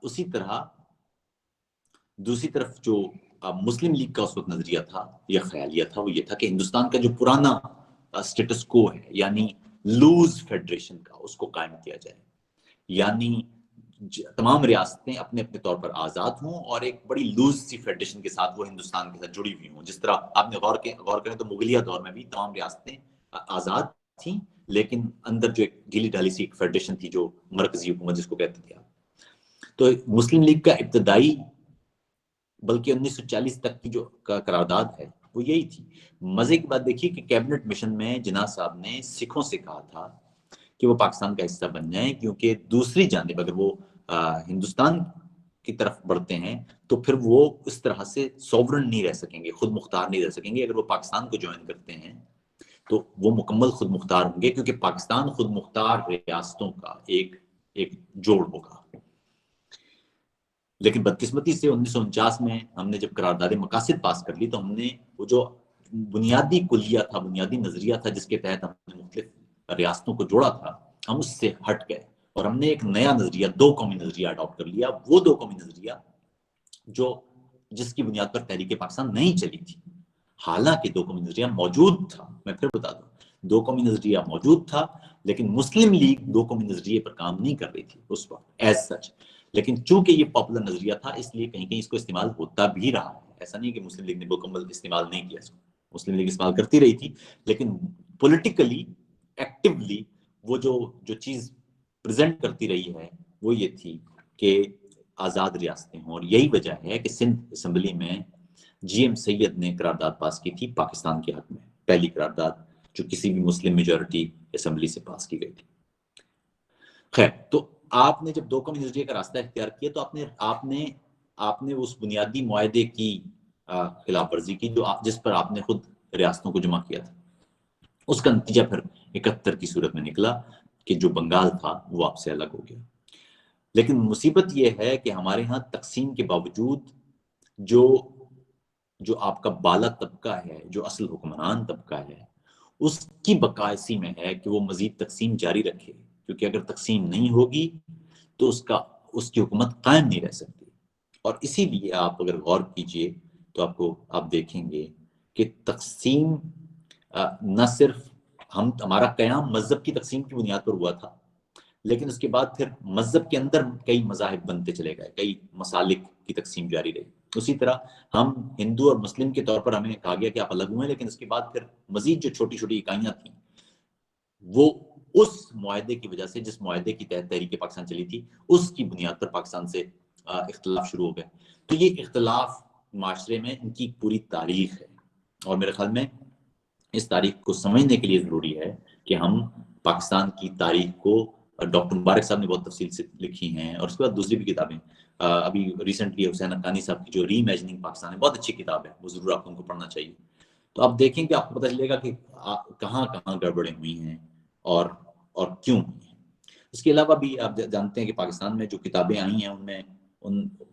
اسی طرح دوسری طرف جو مسلم لیگ کا اس وقت نظریہ تھا یا خیالیہ تھا، وہ یہ تھا کہ ہندوستان کا جو پرانا سٹیٹس کو ہے، یعنی لوز فیڈریشن کا، اس کو قائم کیا جائے. یعنی تمام ریاستیں اپنے اپنے طور پر آزاد ہوں اور ایک بڑی لوز سی فیڈریشن کے ساتھ وہ ہندوستان کے ساتھ جڑی ہوئی ہوں. جس طرح آپ نے غور کریں تو مغلیہ دور میں بھی تمام ریاستیں آزاد تھیں، لیکن اندر جو ایک ڈھیلی ڈھالی سی ایک فیڈریشن تھی جو مرکزی حکومت جس کو کہتے تھے. تو مسلم لیگ کا ابتدائی بلکہ 1940 تک کی جو قرارداد ہے وہ یہی تھی. مزے کی بات دیکھیے کہ کیبنٹ مشن میں جناح صاحب نے سکھوں سے کہا تھا کہ وہ پاکستان کا حصہ بن جائیں، کیونکہ دوسری جانب اگر وہ ہندوستان کی طرف بڑھتے ہیں تو پھر وہ اس طرح سے سوورن نہیں رہ سکیں گے، خود مختار نہیں رہ سکیں گے. اگر وہ پاکستان کو جوائن کرتے ہیں تو وہ مکمل خود مختار ہوں گے، کیونکہ پاکستان خود مختار ریاستوں کا ایک جوڑ ہوگا. لیکن بدقسمتی سے 1949 میں ہم نے جب قرارداد مقاصد پاس کر لی تو ہم نے وہ جو بنیادی کلیہ تھا، بنیادی نظریہ تھا جس کے تحت ہم نے مختلف ریاستوں کو جوڑا تھا، ہم اس سے ہٹ گئے اور ہم نے ایک نیا نظریہ، دو قومی نظریہ اڈاپٹ کر لیا. وہ دو قومی نظریہ جس کی بنیاد پر تحریک پاکستان نہیں چلی تھی. حالانکہ دو قومی نظریہ موجود تھا، میں پھر بتا دوں، دو قومی نظریہ موجود تھا، لیکن مسلم لیگ دو قومی نظریے پر کام نہیں کر رہی تھی اس وقت ایز سچ. لیکن چونکہ یہ پاپولر نظریہ تھا اس لیے کہیں کہیں اس کو استعمال ہوتا بھی رہا ہے. ایسا نہیں کہ مسلم لیگ نے مکمل استعمال نہیں کیا اس کو، مسلم لیگ استعمال کرتی رہی تھی، لیکن پولیٹیکلی ایکٹیولی وہ جو چیز پریزنٹ کرتی رہی ہے وہ یہ تھی کہ آزاد ریاستیں ہوں. اور یہی وجہ ہے کہ سندھ اسمبلی میں جی ایم سید نے قرارداد پاس کی تھی پاکستان کے حق میں، پہلی قرارداد جو کسی بھی مسلم میجورٹی اسمبلی سے پاس کی گئی تھی. خیر، تو آپ نے جب دو قومی نظریے کا راستہ اختیار کیا تو آپ نے اس بنیادی معاہدے کی خلاف ورزی کی جس پر آپ نے خود ریاستوں کو جمع کیا تھا. اس کا نتیجہ پھر 71 کی صورت میں نکلا کہ جو بنگال تھا وہ آپ سے الگ ہو گیا. لیکن مصیبت یہ ہے کہ ہمارے ہاں تقسیم کے باوجود جو آپ کا بالا طبقہ ہے، جو اصل حکمران طبقہ ہے، اس کی بقا اسی میں ہے کہ وہ مزید تقسیم جاری رکھے، کیونکہ اگر تقسیم نہیں ہوگی تو اس کی حکومت قائم نہیں رہ سکتی. اور اسی لیے آپ اگر غور کیجئے تو آپ دیکھیں گے کہ تقسیم نہ صرف ہمارا قیام مذہب کی تقسیم کی بنیاد پر ہوا تھا، لیکن اس کے بعد پھر مذہب کے اندر کئی مذاہب بنتے چلے گئے، کئی مسالک کی تقسیم جاری رہی. اسی طرح ہم ہندو اور مسلم کے طور پر ہمیں کہا گیا کہ آپ الگ ہوئے، لیکن اس کے بعد پھر مزید جو چھوٹی چھوٹی اکائیاں تھیں وہ اس معاہدے کی وجہ سے، جس معاہدے کی تحت تحریک پاکستان چلی تھی، اس کی بنیاد پر پاکستان سے اختلاف شروع ہو گئے. تو یہ اختلاف معاشرے میں ان کی پوری تاریخ ہے، اور میرے خیال میں اس تاریخ کو سمجھنے کے لیے ضروری ہے کہ ہم پاکستان کی تاریخ کو، ڈاکٹر مبارک صاحب نے بہت تفصیل سے لکھی ہیں، اور اس کے بعد دوسری بھی کتابیں، ابھی ریسنٹلی حسین حقانی صاحب کی جو ری امیجننگ پاکستان ہے، بہت اچھی کتاب ہے، وہ ضرور آپ کو پڑھنا چاہیے. تو آپ دیکھیں کہ آپ کو پتہ چلے گا کہ کہاں کہاں گڑبڑیں ہوئی ہیں اور کیوں ہوئی ہیں. اس کے علاوہ بھی آپ جانتے ہیں کہ پاکستان میں جو کتابیں آئی ہیں ان میں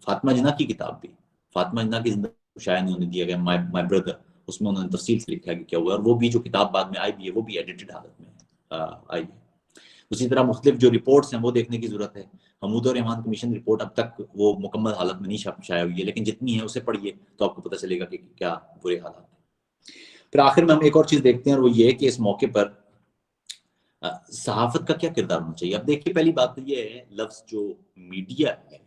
فاطمہ جناح کی کتاب بھی، فاطمہ جناح کی زندگی شاید انہوں نے دیا گیا مائی بردر، اس میں انہوں نے تفصیل سے لکھا کہ کیا ہوا، اور وہ بھی جو کتاب بعد میں آئی بھی ہے وہ بھی ایڈیٹڈ حالت میں آئی ہے. اسی طرح مختلف جو رپورٹس ہیں وہ دیکھنے کی ضرورت ہے. حمود الرحمان کمیشن رپورٹ اب تک وہ مکمل حالت میں نہیں شائع ہوئی ہے، لیکن جتنی ہے اسے پڑھیے تو آپ کو پتہ چلے گا کہ کیا برے حالات ہیں. پھر آخر میں ہم ایک اور چیز دیکھتے ہیں، اور وہ یہ ہے کہ اس موقع پر صحافت کا کیا کردار ہونا چاہیے. اب دیکھیے، پہلی بات تو یہ ہے، لفظ جو میڈیا ہے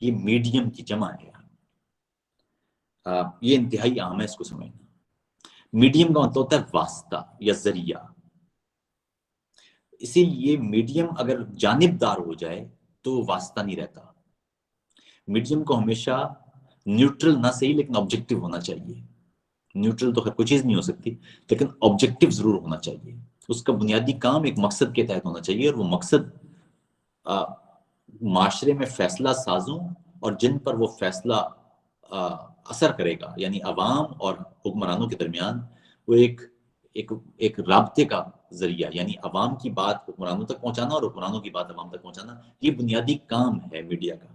یہ میڈیم کی جمع ہے. یہ انتہائی اہم ہے اس کو سمجھنا. میڈیم کا مطلب ہوتا ہے واسطہ یا ذریعہ. اسی لیے میڈیم اگر جانبدار ہو جائے تو واسطہ نہیں رہتا. میڈیم کو ہمیشہ نیوٹرل نہ صحیح لیکن آبجیکٹو ہونا چاہیے. نیوٹرل تو خیر کوئی چیز نہیں ہو سکتی، لیکن آبجیکٹو ضرور ہونا چاہیے. اس کا بنیادی کام ایک مقصد کے تحت ہونا چاہیے، اور وہ مقصد معاشرے میں فیصلہ سازوں اور جن پر وہ فیصلہ اثر کرے گا، یعنی عوام اور حکمرانوں کے درمیان، وہ ایک رابطے کا ذریعہ، یعنی عوام کی بات حکمرانوں تک پہنچانا اور حکمرانوں کی بات عوام تک پہنچانا، یہ بنیادی کام ہے میڈیا کا.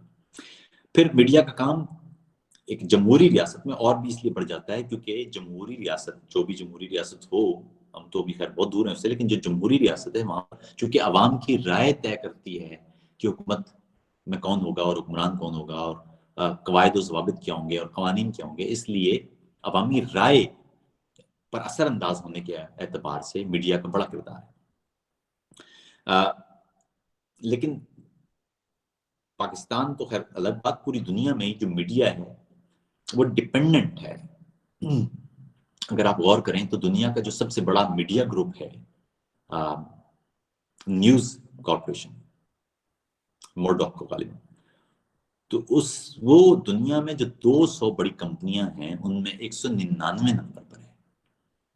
پھر میڈیا کا کام ایک جمہوری ریاست میں اور بھی اس لیے بڑھ جاتا ہے کیونکہ جمہوری ریاست، جو بھی جمہوری ریاست ہو، ہم تو بھی خیر بہت دور ہیں اس سے، لیکن جو جمہوری ریاست ہے وہاں چونکہ عوام کی رائے طے کرتی ہے کہ حکومت میں کون ہوگا اور حکمران کون ہوگا، اور قواعد و ضوابط کیا ہوں گے اور قوانین کیا ہوں گے، اس لیے عوامی رائے پر اثر انداز ہونے کے اعتبار سے میڈیا کا بڑا کردار ہے. لیکن پاکستان تو خیر الگ بات، پوری دنیا میں جو میڈیا ہے وہ ڈیپینڈنٹ ہے. اگر آپ غور کریں تو دنیا کا جو سب سے بڑا میڈیا گروپ ہے نیوز کارپوریشن، مورڈاک کو غالباً، تو وہ دنیا میں جو 200 بڑی کمپنیاں ہیں ان میں 199 نمبر پر ہے.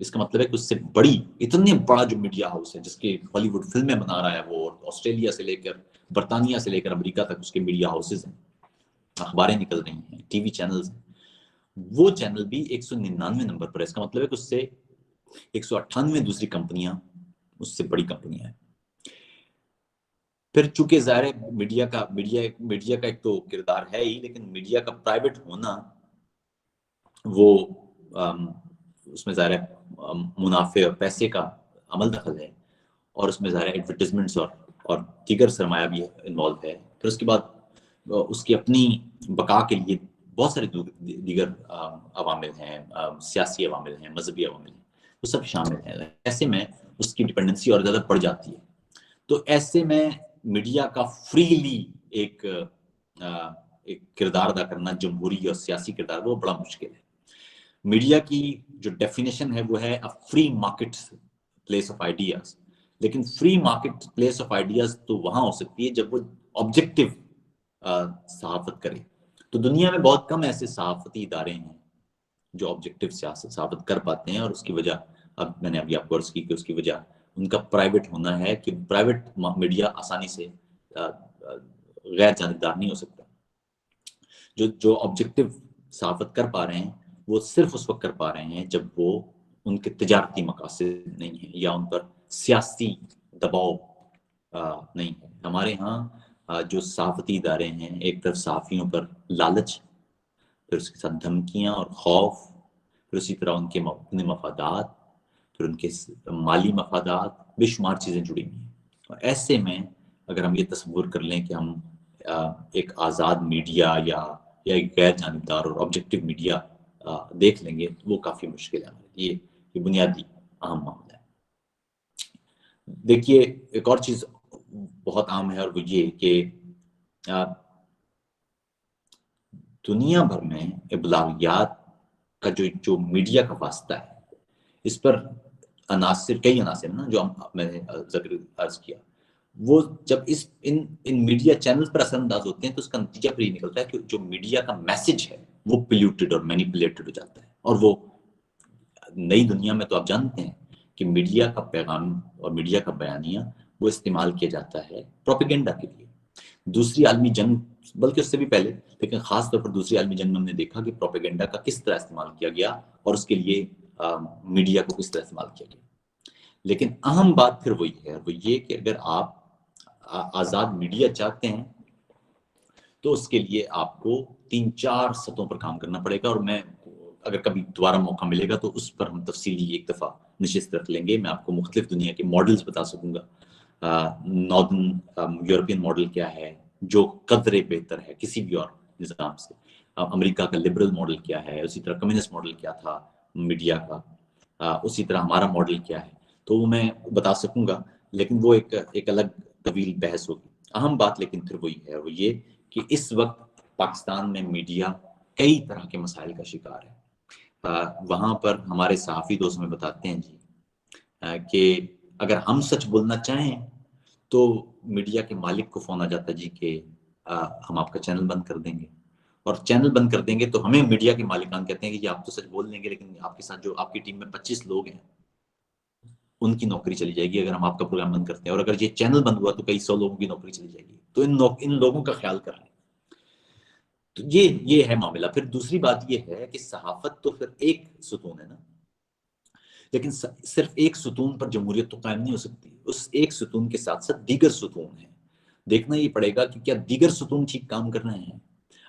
اس کا مطلب ہے کہ اس سے بڑی، اتنے بڑا جو میڈیا ہاؤس ہے جس کے ہالی ووڈ فلمیں بنا رہا ہے وہ، آسٹریلیا سے لے کر برطانیہ سے لے کر امریکہ تک اس کے میڈیا ہاؤسز ہیں، اخباریں نکل رہی ہیں، ٹی وی چینلز ہیں، وہ چینل بھی 199 نمبر پر ہے. اس کا مطلب ہے کہ اس سے 198 دوسری کمپنیاں اس سے بڑی کمپنیاں ہیں. پھر چونکہ ظاہر ہے میڈیا کا ایک تو کردار ہے ہی، لیکن میڈیا کا پرائیویٹ ہونا وہ اس میں ظاہر ہے منافع اور پیسے کا عمل دخل ہے، اور اس میں ظاہر ہے ایڈورٹیزمنٹس اور دیگر سرمایہ بھی انوالو ہے. پھر اس کے بعد اس کی اپنی بقا کے لیے بہت سارے دیگر عوامل ہیں، سیاسی عوامل ہیں، مذہبی عوامل ہیں، وہ سب شامل ہیں. ایسے میں اس کی ڈپینڈنسی اور زیادہ بڑھ جاتی ہے. تو ایسے میں میڈیا کا فریلی ایک کردار ادا کرنا، جمہوری اور سیاسی کردار، وہ بڑا مشکل ہے. میڈیا کی جو ڈیفینیشن ہے وہ ہے free market place of ideas. لیکن free market place of ideas تو وہاں ہو سکتی ہے جب وہ آبجیکٹو صحافت کرے. تو دنیا میں بہت کم ایسے صحافتی ادارے ہیں جو آبجیکٹو صحافت کر پاتے ہیں، اور اس کی وجہ اب میں نے ابھی آپ کو عرض کی کہ اس کی وجہ ان کا پرائیویٹ ہونا ہے، کہ پرائیویٹ میڈیا آسانی سے غیر جانبدار نہیں ہو سکتا. جو آبجیکٹو صحافت کر پا رہے ہیں وہ صرف اس وقت کر پا رہے ہیں جب وہ ان کے تجارتی مقاصد نہیں ہیں یا ان پر سیاسی دباؤ نہیں ہے. ہمارے ہاں جو صحافتی ادارے ہیں، ایک طرف صحافیوں پر لالچ، پھر اس کے ساتھ دھمکیاں اور خوف، پھر اسی طرح ان کے اپنے مفادات، پھر ان کے مالی مفادات، بے شمار چیزیں جڑی ہوئی ہیں. اور ایسے میں اگر ہم یہ تصور کر لیں کہ ہم ایک آزاد میڈیا یا ایک غیر جانبدار اور آبجیکٹو میڈیا دیکھ لیں گے تو وہ کافی مشکل ہے. یہ بنیادی اہم معاملہ ہے. دیکھیے ایک اور چیز بہت عام ہے، اور وہ یہ کہ دنیا بھر میں ابلاغیات کا جو میڈیا کا واسطہ ہے، اس پر عناصر، کئی عناصر نا جو میں نے ذکر عرض کیا، وہ جب ان میڈیا چینلز پر اثر انداز ہوتے ہیں تو اس کا نتیجہ پھر یہ نکلتا ہے کہ جو میڈیا کا میسج ہے وہ پلیوٹڈ اور مینیپولیٹڈ ہو جاتا ہے. اور وہ نئی دنیا میں تو آپ جانتے ہیں کہ میڈیا کا پیغام اور میڈیا کا بیانیہ وہ استعمال کیا جاتا ہے پروپیگنڈا کے لیے. دوسری عالمی جنگ، بلکہ اس سے بھی پہلے، لیکن خاص طور پر دوسری عالمی جنگ میں ہم نے دیکھا کہ پروپیگنڈا کا کس طرح استعمال کیا گیا اور اس کے لیے میڈیا کو کس طرح استعمال کیا گیا. لیکن اہم بات پھر وہی ہے، وہ یہ کہ اگر آپ آزاد میڈیا چاہتے ہیں تو اس کے لیے آپ کو 3-4 سطحوں پر کام کرنا پڑے گا. اور میں اگر کبھی دوبارہ موقع ملے گا تو اس پر ہم تفصیلی ایک دفعہ نشست رکھ لیں گے. میں آپ کو مختلف دنیا کے ماڈلز بتا سکوں گا. ناردن یورپین ماڈل کیا ہے جو قدرے بہتر ہے کسی بھی اور نظام سے، امریکہ کا لبرل ماڈل کیا ہے، اسی طرح کمیونسٹ ماڈل کیا تھا میڈیا کا، اسی طرح ہمارا ماڈل کیا ہے، تو وہ میں بتا سکوں گا. لیکن وہ ایک الگ طویل بحث ہوگی. اہم بات لیکن پھر وہی ہے، وہ یہ کہ اس وقت پاکستان میں میڈیا کئی طرح کے مسائل کا شکار ہے. وہاں پر ہمارے صحافی دوست ہمیں بتاتے ہیں جی کہ اگر ہم سچ بولنا چاہیں تو میڈیا کے مالک کو فون آ جاتا ہے جی کہ ہم آپ کا چینل بند کر دیں گے. اور چینل بند کر دیں گے تو ہمیں میڈیا کے مالکان کہتے ہیں کہ آپ تو سچ بول دیں گے لیکن آپ کے ساتھ جو آپ کی ٹیم میں 25 لوگ ہیں ان کی نوکری چلی جائے گی اگر ہم آپ کا پروگرام بند کرتے ہیں. اور اگر یہ چینل بند ہوا تو کئی 100 لوگوں کی نوکری چلی جائے گی. تو ان لوگوں کا خیال کر لیں. تو یہ ہے معاملہ. پھر دوسری بات یہ ہے کہ صحافت تو پھر ایک ستون ہے نا، لیکن صرف ایک ستون پر جمہوریت تو قائم نہیں ہو سکتی. اس ایک ستون کے ساتھ ساتھ دیگر ستون ہیں. دیکھنا یہ پڑے گا کہ کیا دیگر ستون ٹھیک کام کر رہے ہیں.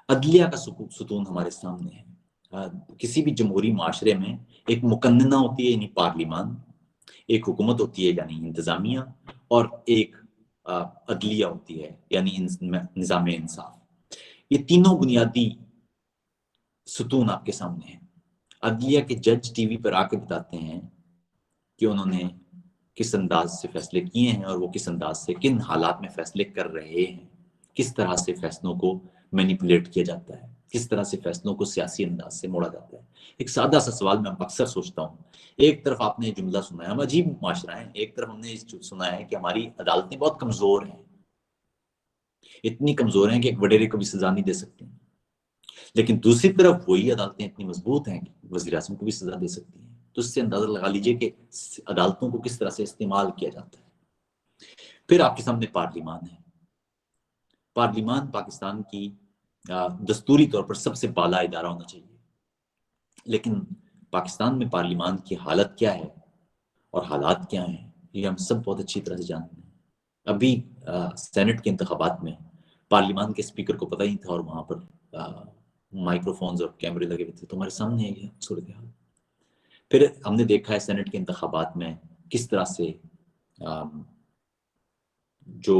عدلیہ کا ستون ہمارے سامنے ہے. کسی بھی جمہوری معاشرے میں ایک مقننہ ہوتی ہے یعنی پارلیمان، ایک حکومت ہوتی ہے یعنی انتظامیہ، اور ایک عدلیہ ہوتی ہے یعنی نظام انصاف. یہ تینوں بنیادی ستون آپ کے سامنے ہیں. عدلیہ کے جج ٹی وی پر آ کے بتاتے ہیں کہ انہوں نے کس انداز سے فیصلے کیے ہیں اور وہ کس انداز سے کن حالات میں فیصلے کر رہے ہیں، کس طرح سے فیصلوں کو مینیپولیٹ کیا جاتا ہے، کس طرح سے فیصلوں کو سیاسی انداز سے موڑا جاتا ہے. ایک سادہ سا سوال میں اکثر سوچتا ہوں. ایک طرف آپ نے جملہ سنا ہے، ہم عجیب معاشرہ ہیں، ایک طرف ہم نے سنا ہے کہ ہماری عدالتیں بہت کمزور ہیں، اتنی کمزور ہیں کہ ایک وڈیرے کو بھی سزا نہیں دے سکتے ہیں. لیکن دوسری طرف وہی عدالتیں اتنی مضبوط ہیں کہ وزیر اعظم کو بھی سزا دے سکتی ہیں. تو اس سے اندازہ لگا لیجئے کہ عدالتوں کو کس طرح سے استعمال کیا جاتا ہے. پھر آپ کے سامنے پارلیمان ہے. پارلیمان پاکستان کی دستوری طور پر سب سے بالا ادارہ ہونا چاہیے، لیکن پاکستان میں پارلیمان کی حالت کیا ہے اور حالات کیا ہیں یہ ہم سب بہت اچھی طرح سے جانتے ہیں. ابھی سینٹ کے انتخابات میں پارلیمان کے اسپیکر کو پتہ ہی تھا اور وہاں پر مائکرو فونز اور کیمرے لگے ہوئے تھے. تو ہمارے سامنے ہے یہ صورتحال. پھر ہم نے دیکھا ہے سینٹ کے انتخابات میں کس طرح سے جو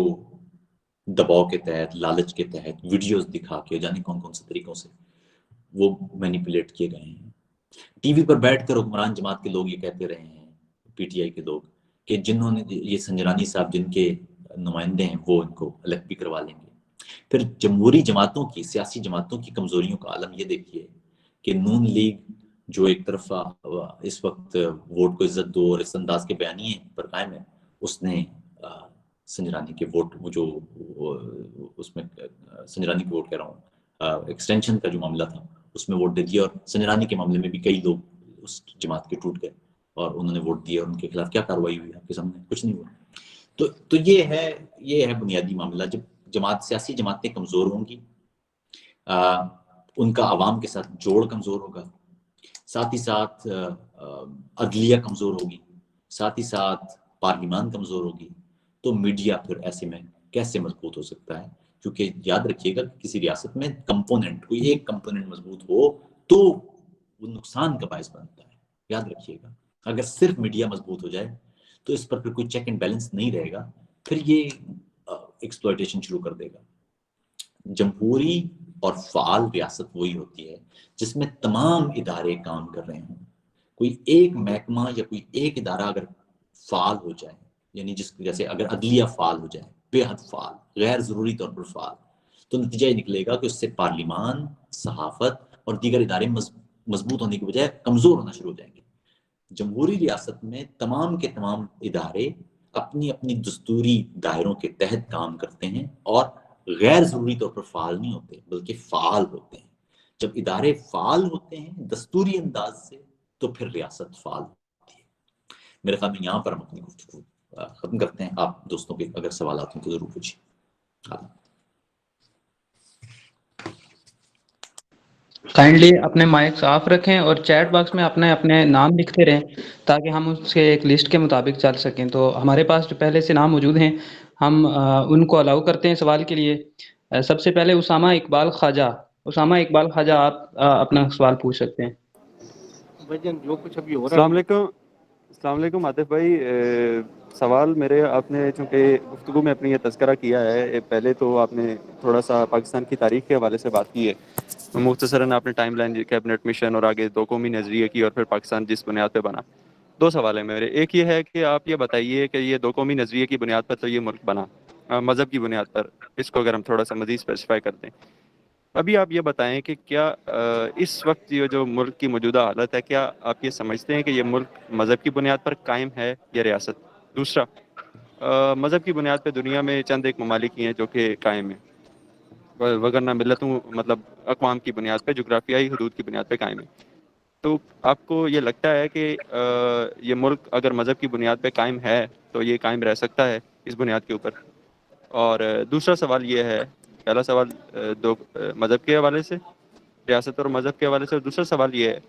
دباؤ کے تحت، لالچ کے تحت ویڈیوز دکھا کے جانے کون کون سے طریقوں سے وہ مینیپولیٹ کیے گئے ہیں. ٹی وی پر بیٹھ کر حکمران جماعت کے لوگ یہ کہتے رہے ہیں، پی ٹی آئی کے لوگ، کہ جنہوں نے یہ سنجرانی صاحب جن کے نمائندے ہیں وہ ان کو الگ بھی کروا لیں گے. پھر جمہوری جماعتوں کی، سیاسی جماعتوں کی کمزوریوں کا عالم یہ دیکھیے کہ نون لیگ جو ایک طرف اس وقت ووٹ کو عزت دو اور اس انداز کے بیانیے پر قائم ہے، اس نے سنجرانی کے ووٹ جو اس میں سنجرانی کے ووٹ کہہ رہا ہوں ایکسٹینشن کا جو معاملہ تھا اس میں ووٹ دے دیا. اور سنجرانی کے معاملے میں بھی کئی لوگ اس جماعت کے ٹوٹ گئے اور انہوں نے ووٹ دیا اور ان کے خلاف کیا کارروائی ہوئی آپ کے سامنے کچھ نہیں ہوا. تو یہ ہے بنیادی معاملہ. جب سیاسی جماعتیں کمزور ہوں گی، ان کا عوام کے ساتھ جوڑ کمزور ہوگا، ساتھ ہی ساتھ عدلیہ کمزور ہوگی، ساتھ ہی ساتھ پارلیمان کمزور ہوگی، تو میڈیا پھر ایسے میں کیسے مضبوط ہو سکتا ہے. کیونکہ یاد رکھیے گا کسی ریاست میں کمپوننٹ، کوئی ایک کمپوننٹ مضبوط ہو تو وہ نقصان کا باعث بنتا ہے. یاد رکھیے گا اگر صرف میڈیا مضبوط ہو جائے تو اس پر پھر کوئی چیک اینڈ بیلنس نہیں رہے گا، پھر یہ ایکسپلائٹیشن شروع کر دے گا. جمہوری اور فعال ریاست وہی ہوتی ہے جس میں تمام ادارے کام کر رہے ہوں. کوئی ایک محکمہ یا کوئی ایک ادارہ اگر فعال ہو جائے، یعنی جیسے اگر عدلیہ فعال ہو جائے، بے حد فعال، غیر ضروری طور پر فعال، تو نتیجہ یہ نکلے گا کہ اس سے پارلیمان، صحافت اور دیگر ادارے مضبوط ہونے کی بجائے کمزور ہونا شروع ہو جائیں گے. جمہوری ریاست میں تمام کے تمام ادارے اپنی اپنی دستوری دائروں کے تحت کام کرتے ہیں اور غیر ضروری طور پر فعال نہیں ہوتے بلکہ فعال ہوتے ہیں. جب ادارے فعال ہوتے ہیں دستوری انداز سے تو پھر ریاست فعال ہوتی ہے. میرے خیال میں یہاں پر ہم اپنی گفتگو ختم کرتے ہیں. آپ دوستوں کے اگر سوالات ہوں تو ضرور پوچھیں. کائنڈلی اپنے مائکس آف رکھیں اور چیٹ باکس میں اپنے نام لکھتے رہیں تاکہ ہم اس کے ایک لسٹ کے مطابق چل سکیں. تو ہمارے پاس جو پہلے سے نام موجود ہیں ہم ان کو الاؤ کرتے ہیں سوال کے لیے. سب سے پہلے اسامہ اقبال خواجہ آپ اپنا سوال پوچھ سکتے ہیں. جو کچھ ابھی ہو رہا ہے. السلام علیکم عاطف بھائی. سوال میرے آپ نے چونکہ گفتگو میں اپنی یہ تذکرہ کیا ہے, پہلے تو آپ نے تھوڑا سا پاکستان کی تاریخ کے حوالے سے بات کی ہے, مختصراً آپ نے ٹائم لائن کیبنٹ مشن اور آگے دو قومی نظریے کی اور پھر پاکستان جس بنیاد پہ بنا. دو سوال ہیں میرے. ایک یہ ہے کہ آپ یہ بتائیے کہ یہ دو قومی نظریے کی بنیاد پر تو یہ ملک بنا, مذہب کی بنیاد پر, اس کو اگر ہم تھوڑا سا مزید اسپیسیفائی کر دیں. ابھی آپ یہ بتائیں کہ کیا اس وقت یہ جو ملک کی موجودہ حالت ہے, کیا آپ یہ سمجھتے ہیں کہ یہ ملک مذہب کی بنیاد پر قائم ہے یا ریاست؟ دوسرا, مذہب کی بنیاد پہ دنیا میں چند ایک ممالک ہی ہیں جو کہ قائم ہیں, وگرنہ ملتوں مطلب اقوام کی بنیاد پہ, جغرافیائی حدود کی بنیاد پہ قائم ہے. تو آپ کو یہ لگتا ہے کہ یہ ملک اگر مذہب کی بنیاد پہ قائم ہے تو یہ قائم رہ سکتا ہے اس بنیاد کے اوپر؟ اور دوسرا سوال یہ ہے, پہلا سوال دو مذہب کے حوالے سے, ریاست اور مذہب کے حوالے سے, اور دوسرا سوال یہ ہے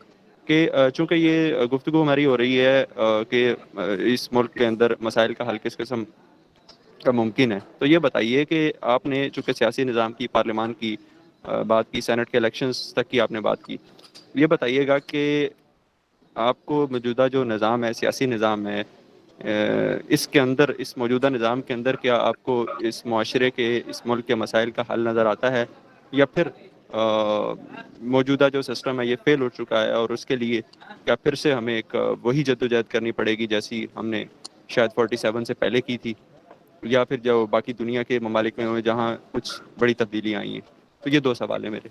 کہ چونکہ یہ گفتگو ہماری ہو رہی ہے کہ اس ملک کے اندر مسائل کا حل کس قسم کا ممکن ہے, تو یہ بتائیے کہ آپ نے چونکہ سیاسی نظام کی, پارلیمان کی بات کی, سینٹ کے الیکشنز تک کی آپ نے بات کی, یہ بتائیے گا کہ آپ کو موجودہ جو نظام ہے, سیاسی نظام ہے, اس کے اندر, اس موجودہ نظام کے اندر کیا آپ کو اس معاشرے کے, اس ملک کے مسائل کا حل نظر آتا ہے, یا پھر موجودہ جو سسٹم ہے یہ فیل ہو چکا ہے اور اس کے لیے کیا پھر سے ہمیں ایک وہی جدوجہد کرنی پڑے گی جیسی ہم نے شاید 47 سے پہلے کی تھی, یا پھر جو باقی دنیا کے ممالک میں ہوئے جہاں کچھ بڑی تبدیلیاں آئی ہیں؟ تو یہ دو سوال ہیں میرے.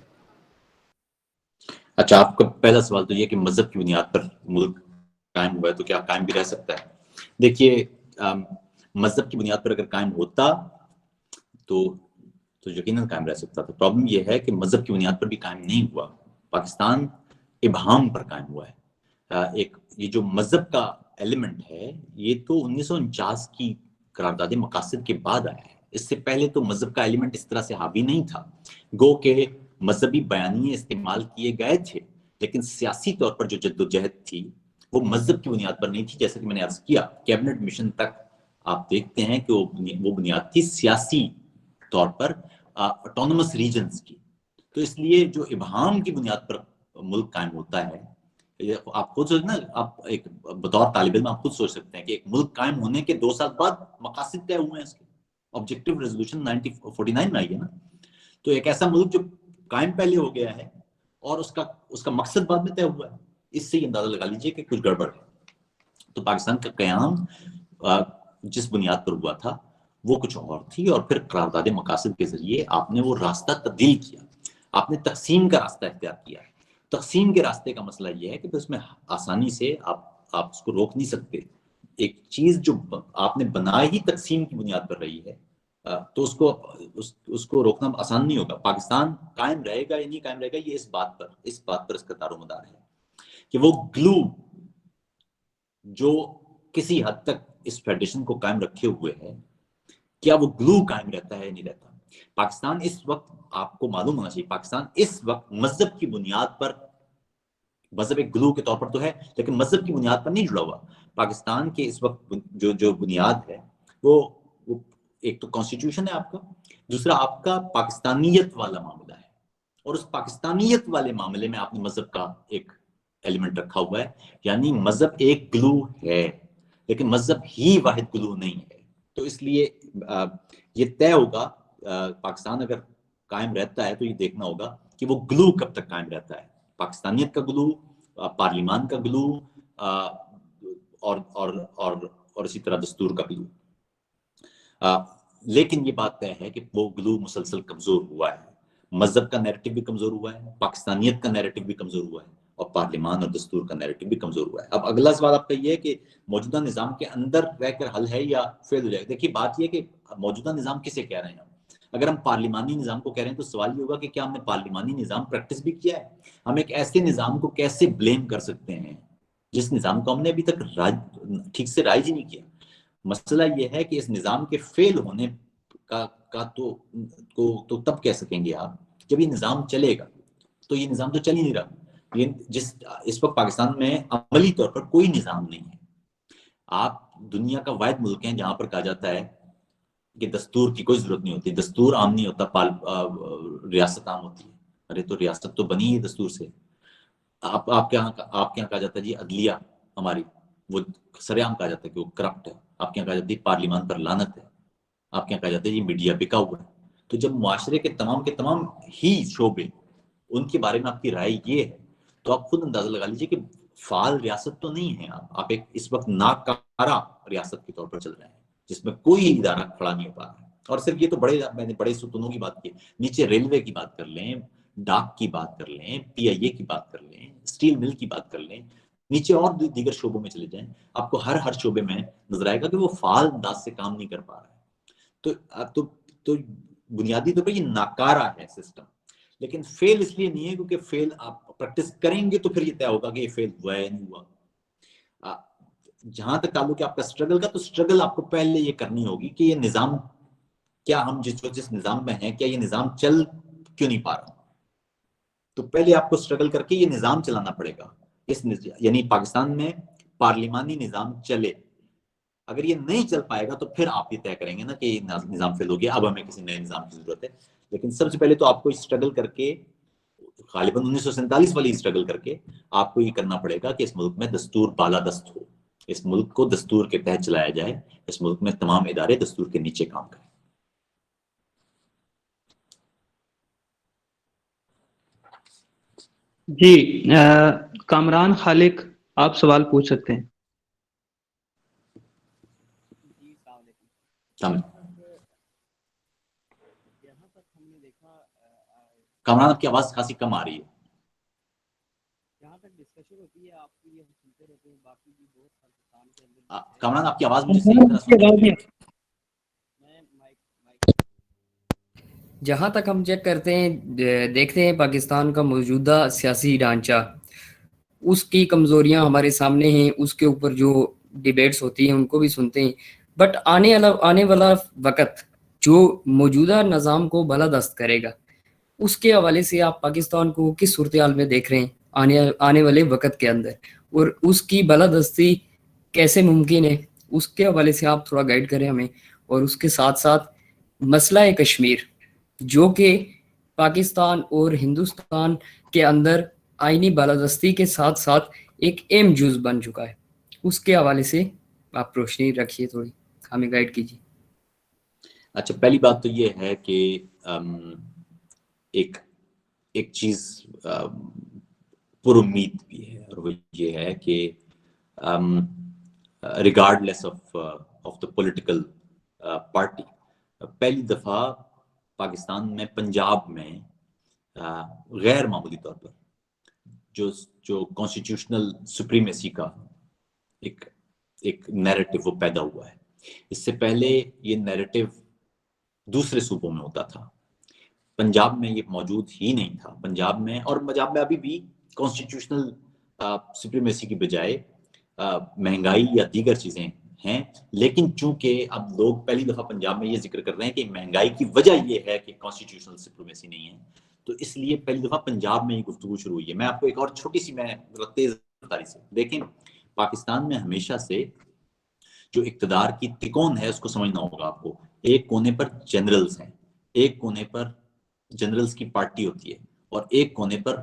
اچھا, آپ کا پہلا سوال تو یہ کہ مذہب کی بنیاد پر ملک قائم ہوا ہے تو کیا قائم بھی رہ سکتا ہے. دیکھیے, مذہب کی بنیاد پر اگر قائم ہوتا تو یقیناً قائم رہ سکتا تھا. پرابلم یہ ہے کہ مذہب کی بنیاد پر بھی قائم نہیں ہوا, پاکستان ابہام پر قائم ہوا ہے. ایک یہ جو مذہب کا ایلیمنٹ ہے یہ تو 1949 کی قرارداد مقاصد کے بعد آیا ہے. اس سے پہلے تو مذہب کا ایلیمنٹ اس طرح سے حاوی نہیں تھا. گو کہ مذہبی بیانیے استعمال کیے گئے تھے, لیکن سیاسی طور پر جو جدوجہد تھی وہ مذہب کی بنیاد پر نہیں تھی. جیسا کہ میں نے عرض کیا, کیبنٹ مشن تک آپ دیکھتے ہیں کہ وہ بنیاد تھی سیاسی طور پر آٹونومس ریجنز کی. تو اس لیے جو ابہام کی بنیاد پر ملک قائم ہوتا ہے, آپ خود سوچنا, آپ ایک بطور طالب علم آپ خود سوچ سکتے ہیں کہ ایک ملک قائم ہونے کے 2 سال بعد مقاصد طے ہوئے ہیں اس کے, آبجیکٹو ریزولوشن 1949 میں آئی ہے نا. تو ایک ایسا ملک جو قائم پہلے ہو گیا ہے اور اس کا مقصد بعد میں طے ہوا ہے, اس سے یہ اندازہ لگا لیجئے کہ کچھ گڑبڑ ہے. تو پاکستان کا قیام جس بنیاد پر ہوا تھا وہ کچھ اور تھی, اور پھر قرارداد مقاصد کے ذریعے آپ نے وہ راستہ تبدیل کیا, آپ نے تقسیم کا راستہ اختیار کیا. تقسیم کے راستے کا مسئلہ یہ ہے کہ اس میں آسانی سے آپ اس کو روک نہیں سکتے. ایک چیز جو آپ نے بنائی ہی تقسیم کی بنیاد پر رہی ہے تو اس کو روکنا آسان نہیں ہوگا. پاکستان قائم رہے گا یا نہیں قائم رہے گا یہ اس بات پر اس کا دار و مدار ہے کہ وہ گلو جو کسی حد تک اس فیڈریشن کو قائم رکھے ہوئے ہے, کیا وہ گلو قائم رہتا ہے یا نہیں رہتا. پاکستان اس وقت, آپ کو معلوم ہونا چاہیے, پاکستان اس وقت مذہب کی بنیاد پر, مذہب ایک گلو کے طور پر تو ہے لیکن مذہب کی بنیاد پر نہیں جڑا ہوا. پاکستان کے اس وقت جو بنیاد ہے وہ ایک تو کانسٹیٹیوشن ہے آپ کا, دوسرا آپ کا پاکستانیت والا معاملہ ہے, اور اس پاکستانیت والے معاملے میں آپ نے مذہب کا ایک ایلیمنٹ رکھا ہوا ہے. یعنی مذہب ایک گلو ہے لیکن مذہب ہی واحد گلو نہیں ہے. تو اس لیے یہ طے ہوگا, پاکستان اگر قائم رہتا ہے تو یہ دیکھنا ہوگا کہ وہ گلو کب تک قائم رہتا ہے, پاکستانیت کا گلو, پارلیمان کا گلو, اور اسی طرح دستور کا گلو. لیکن یہ بات طے ہے کہ وہ گلو مسلسل کمزور ہوا ہے. مذہب کا نیریٹو بھی کمزور ہوا ہے, پاکستانیت کا نیریٹو بھی کمزور ہوا ہے, اور پارلیمان اور دستور کا نیریٹو بھی کمزور ہوا ہے. اب اگلا سوال آپ کا یہ ہے کہ موجودہ نظام کے اندر رہ کر حل ہے یا فیل ہو جائے گا. دیکھیے بات یہ کہ موجودہ نظام کسے کہہ رہے ہیں ہم. اگر ہم پارلیمانی نظام کو کہہ رہے ہیں تو سوال یہ ہوگا کہ کیا ہم نے پارلیمانی نظام پریکٹس بھی کیا ہے. ہم ایک ایسے نظام کو کیسے بلیم کر سکتے ہیں جس نظام کو ہم نے ابھی تک ٹھیک سے رائج ہی نہیں کیا. مسئلہ یہ ہے کہ اس نظام کے فیل ہونے کا تو تب کہہ سکیں گے آپ جب یہ نظام چلے گا. تو یہ نظام تو چل ہی نہیں رہا. اس وقت پاکستان میں عملی طور پر کوئی نظام نہیں ہے. آپ دنیا کا واحد ملک ہیں جہاں پر کہا جاتا ہے کہ دستور کی کوئی ضرورت نہیں ہوتی. دستور عام نہیں ہوتا، ریاست عام ہوتی ہے. ارے تو ریاست تو بنی ہے دستور سے. آپ کے یہاں کہا جاتا ہے جی عدلیہ ہماری وہ سرعام کہا جاتا ہے کہ وہ کرپٹ ہے. آپ کے یہاں کہا جاتا ہے پارلیمان پر لعنت ہے. آپ کے یہاں کہا جاتا ہے یہ میڈیا بکا ہوا ہے. تو جب معاشرے کے تمام ہی شعبے ان کے بارے میں آپ کی رائے یہ ہے تو آپ خود اندازہ لگا لیجئے کہ فعال ریاست تو نہیں ہے. آپ ایک اس وقت ناکارہ ریاست کے طور پر چل رہے ہیں جس میں کوئی ادارہ کھڑا نہیں ہو پا رہا ہے. اور صرف یہ تو میں نے بڑے ستونوں کی بات کی. نیچے ریلوے کی بات کر لیں، ڈاک کی بات کر لیں، پی آئی اے کی بات کر لیں، اسٹیل مل کی بات کر لیں، نیچے اور دیگر شعبوں میں چلے جائیں، آپ کو ہر شعبے میں نظر آئے گا کہ وہ فعال انداز سے کام نہیں کر پا رہا ہے. تو بنیادی طور پر یہ ناکارہ ہے سسٹم. لیکن فیل اس لیے نہیں ہے کیونکہ فیل آپ پریکٹس کریں گے تو پھر یہ طے ہوگا کہ یہ فیل ہوا ہے نہیں ہوا. جہاں تک تعلق ہے آپ کا اسٹرگل کا، تو اسٹرگل آپ کو پہلے یہ کرنی ہوگی کہ یہ نظام کیا ہم جس نظام میں ہیں کیا یہ نظام چل کیوں نہیں پا رہا. تو پہلے آپ کو اسٹرگل کر کے یہ نظام چلانا پڑے گا. یعنی پاکستان میں پارلیمانی نظام چلے. اگر یہ نہیں چل پائے گا تو پھر آپ یہ طے کریں گے نا کہ یہ نظام فیل ہو گیا، اب ہمیں کسی نئے نظام کی ضرورت ہے. لیکن سب سے پہلے تو آپ کو اسٹرگل کر کے غالباً 1947 والی اسٹرگل کر کے آپ کو یہ کرنا پڑے گا کہ اس ملک میں دستور بالادست ہو. اس ملک کو دستور کے تحت چلایا جائے. اس ملک میں تمام ادارے دستور کے نیچے کام کریں. جی کامران خالق آپ سوال پوچھ سکتے ہیں. کامران آپ کی آواز خاصی کم آ رہی ہے. کامران آپ کی آواز مجھے صحیح طرح سن نہیں رہی. جہاں تک ہم چیک کرتے ہیں دیکھتے ہیں پاکستان کا موجودہ سیاسی ڈھانچہ، اس کی کمزوریاں ہمارے سامنے ہیں. اس کے اوپر جو ڈیبیٹس ہوتی ہیں ان کو بھی سنتے ہیں. بٹ آنے والا وقت جو موجودہ نظام کو بالادست کرے گا، اس کے حوالے سے آپ پاکستان کو کس صورتحال میں دیکھ رہے ہیں آنے والے وقت کے اندر، اور اس کی بالادستی کیسے ممکن ہے، اس کے حوالے سے آپ تھوڑا گائیڈ کریں ہمیں. اور اس کے ساتھ ساتھ مسئلہ کشمیر جو کہ پاکستان اور ہندوستان کے اندر آئینی بالادستی کے ساتھ ساتھ ایک اہم جز بن چکا ہے، اس کے حوالے سے آپ روشنی رکھیے، تھوڑی ہمیں گائیڈ کیجیے. اچھا، پہلی بات تو یہ ہے کہ ایک چیز پر امید بھی ہے، اور وہ یہ ہے کہ regardless of the political party, پہلی دفعہ پاکستان میں پنجاب میں غیر معمولی طور پر جو کانسٹیٹیوشنل سپریمیسی کا ایک نیریٹو وہ پیدا ہوا ہے. اس سے پہلے یہ نیریٹو دوسرے صوبوں میں ہوتا تھا، پنجاب میں یہ موجود ہی نہیں تھا. پنجاب میں ابھی بھی کانسٹیٹیوشنل سپریمیسی کی بجائے مہنگائی یا دیگر چیزیں ہیں. لیکن چونکہ اب لوگ پہلی دفعہ پنجاب میں یہ ذکر کر رہے ہیں کہ مہنگائی کی وجہ یہ ہے کہ کانسٹیٹیوشنل سپریمیسی نہیں ہے، تو اس لیے پہلی دفعہ پنجاب میں یہ گفتگو شروع ہوئی ہے. میں آپ کو ایک اور چھوٹی سی تیز رفتاری سے دیکھیں، پاکستان میں ہمیشہ سے جو اقتدار کی تکون ہے اس کو سمجھنا ہوگا آپ کو. ایک کونے پر جنرلز ہیں، ایک کونے پر جنرلز کی پارٹی ہوتی ہے، اور ایک کونے پر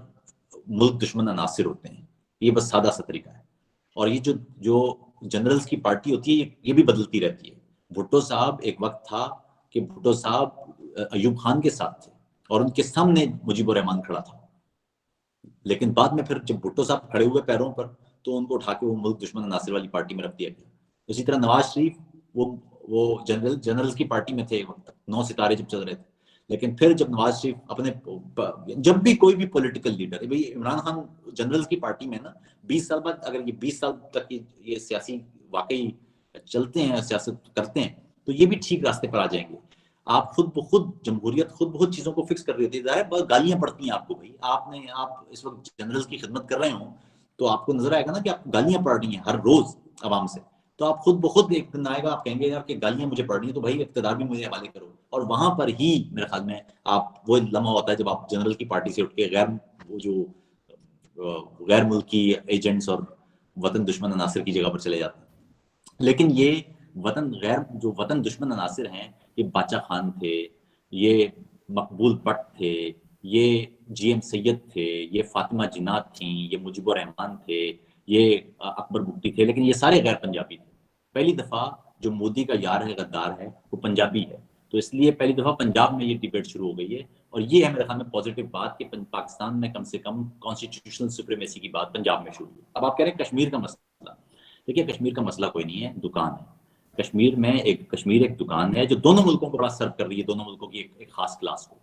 ملک دشمن عناصر ہوتے ہیں. یہ بس سادہ سا طریقہ ہے. اور یہ جو جنرلز کی پارٹی ہوتی ہے یہ بھی بدلتی رہتی ہے. بھٹو صاحب ایک وقت تھا کہ بھٹو صاحب ایوب خان کے ساتھ تھے اور ان کے سامنے مجیب الرحمان کھڑا تھا، لیکن بعد میں پھر جب بھٹو صاحب کھڑے ہوئے پیروں پر تو ان کو اٹھا کے وہ ملک دشمن عناصر والی پارٹی میں رکھ دیا گیا. اسی طرح نواز شریف وہ جنرلز کی پارٹی میں تھے ایک وقت، 9 ستارے جب چل رہے تھے، لیکن پھر جب نواز شریف اپنے جب بھی کوئی بھی پولیٹیکل لیڈر بھائی عمران خان جنرل کی پارٹی میں نا 20 سال بعد اگر یہ 20 سال تک یہ سیاسی واقعی چلتے ہیں سیاست کرتے ہیں تو یہ بھی ٹھیک راستے پر آ جائیں گے. آپ خود بخود جمہوریت خود بہت چیزوں کو فکس کر رہی ہوتی ہے. ظاہر گالیاں پڑتی ہیں آپ کو بھائی, آپ اس وقت جنرل کی خدمت کر رہے ہوں تو آپ کو نظر آئے گا نا کہ آپ گالیاں پڑ رہی ہیں ہر روز عوام سے, تو آپ خود بخود ایک دن آئے گا آپ کہیں گے یار کہ گالیاں مجھے پڑ رہی ہیں تو بھائی اقتدار بھی مجھے حوالے کرو. اور وہاں پر ہی میرے خیال میں آپ وہ لمحہ ہوتا ہے جب آپ جنرل کی پارٹی سے اٹھ کے غیر ملکی ایجنٹس اور وطن دشمن عناصر کی جگہ پر چلے جاتے ہیں. لیکن یہ وطن دشمن عناصر ہیں, یہ باچا خان تھے, یہ مقبول بٹ تھے, یہ جی ایم سید تھے, یہ فاطمہ جنات تھیں, یہ مجیب الرحمان تھے, یہ اکبر بگٹی تھے, لیکن یہ سارے غیر پنجابی تھے. پہلی دفعہ جو مودی کا یار ہے غدار ہے وہ پنجابی ہے, تو اس لیے پہلی دفعہ پنجاب میں یہ ڈیبیٹ شروع ہو گئی ہے. اور یہ ہے میرے خیال میں پازیٹیو بات کہ پاکستان میں کم سے کم کانسٹیٹیوشنل سپریمیسی کی بات پنجاب میں شروع ہوئی. اب آپ کہہ رہے ہیں کشمیر کا مسئلہ, دیکھیے کشمیر کا مسئلہ کوئی نہیں ہے, دکان ہے. کشمیر ایک دکان ہے جو دونوں ملکوں کو بڑا سرو کر رہی ہے, دونوں ملکوں کی ایک خاص کلاس کو.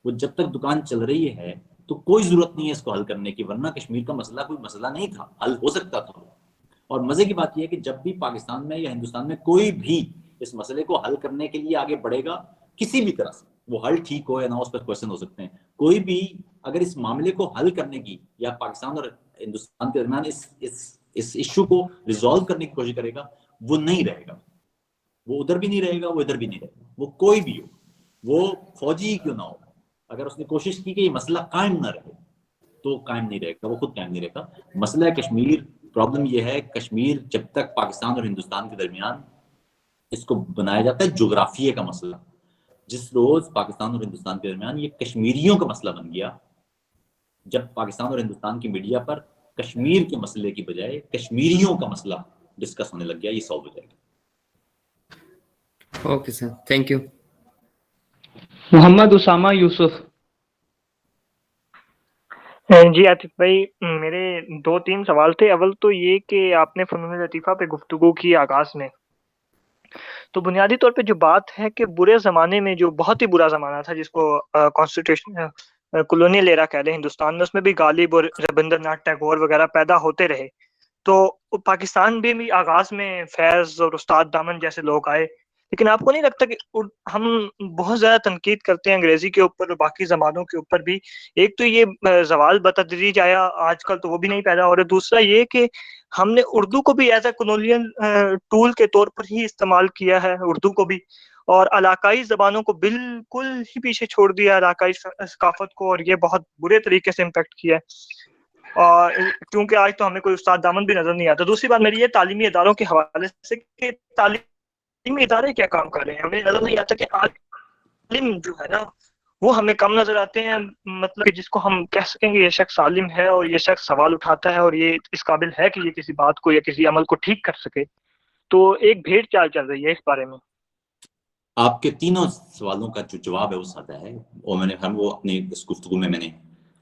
وہ جب تک دکان چل رہی ہے تو کوئی ضرورت نہیں ہے اس کو حل کرنے کی, ورنہ کشمیر کا مسئلہ کوئی مسئلہ نہیں تھا, حل ہو سکتا تھا. اور مزے کی بات یہ ہے کہ جب بھی پاکستان میں یا ہندوستان میں کوئی بھی اس مسئلے کو حل کرنے کے لیے آگے بڑھے گا کسی بھی طرح سے, وہ حل ٹھیک ہو یا نہ, اس پر کوشچن ہو سکتے ہیں, کوئی بھی اگر اس معاملے کو حل کرنے کی یا پاکستان اور ہندوستان کے درمیان اس ایشو کو ریزالو کرنے کی کوشش کرے گا, وہ نہیں رہے گا. وہ ادھر بھی نہیں رہے گا, وہ ادھر بھی نہیں رہے گا. وہ کوئی بھی ہو, وہ فوجی ہی کیوں نہ ہو, اگر اس نے کوشش کی کہ یہ مسئلہ قائم نہ رہے تو قائم نہیں رہے گا, وہ خود قائم نہیں رہے گا. مسئلہ کشمیر, پرابلم یہ ہے کشمیر جب تک پاکستان اور ہندوستان کے درمیان اس کو بنایا جاتا ہے جغرافیے کا مسئلہ, جس روز پاکستان اور ہندوستان کے درمیان یہ کشمیریوں کا مسئلہ بن گیا, جب پاکستان اور ہندوستان کی میڈیا پر کشمیر کے مسئلے کی بجائے کشمیریوں کا مسئلہ ڈسکس ہونے لگ گیا, یہ سالو ہو جائے گا. Okay sir, thank you. Muhammad Usama Yusuf. جی عاطف بھائی, میرے 2-3 سوال تھے. اول تو یہ کہ آپ نے فنون لطیفہ پہ گفتگو کی آغاز میں, تو بنیادی طور پہ جو بات ہے کہ برے زمانے میں, جو بہت ہی برا زمانہ تھا جس کو کانسٹیٹیوشن کولونیل ایرا کہہ لیں ہندوستان میں, اس میں بھی غالب اور ربندر ناتھ ٹیگور وغیرہ پیدا ہوتے رہے, تو پاکستان بھی آغاز میں فیض اور استاد دامن جیسے لوگ آئے. لیکن آپ کو نہیں لگتا کہ ہم بہت زیادہ تنقید کرتے ہیں انگریزی کے اوپر اور باقی زبانوں کے اوپر بھی, ایک تو یہ زوال بتدریج آیا آج کل, تو وہ بھی نہیں پیدا ہو رہا. دوسرا یہ کہ ہم نے اردو کو بھی ایز اے کولونیل ٹول کے طور پر ہی استعمال کیا ہے, اردو کو بھی, اور علاقائی زبانوں کو بالکل ہی پیچھے چھوڑ دیا, علاقائی ثقافت کو, اور یہ بہت برے طریقے سے امپیکٹ کیا ہے. اور کیونکہ آج تو ہمیں کوئی استاد دامن بھی نظر نہیں آتا. دوسری بات میری یہ تعلیمی اداروں کے حوالے سے کہ تعلیمی ادارے کیا کام کر رہے ہیں, ہمیں نظر نہیں آتا کہ عالم جو ہے نا وہ ہمیں کم نظر آتے ہیں, مطلب کہ جس کو ہم کہہ سکیں گے یہ شخص عالم ہے اور یہ شخص سوال اٹھاتا ہے اور یہ اس قابل ہے کہ یہ کسی بات کو یا کسی عمل کو ٹھیک کر سکے. تو ایک بھیڑ چال چل رہی ہے اس بارے میں. آپ کے تینوں سوالوں کا جو جواب ہے وہ سادہ ہے, اور ہم وہ اپنی اس گفتگو میں نے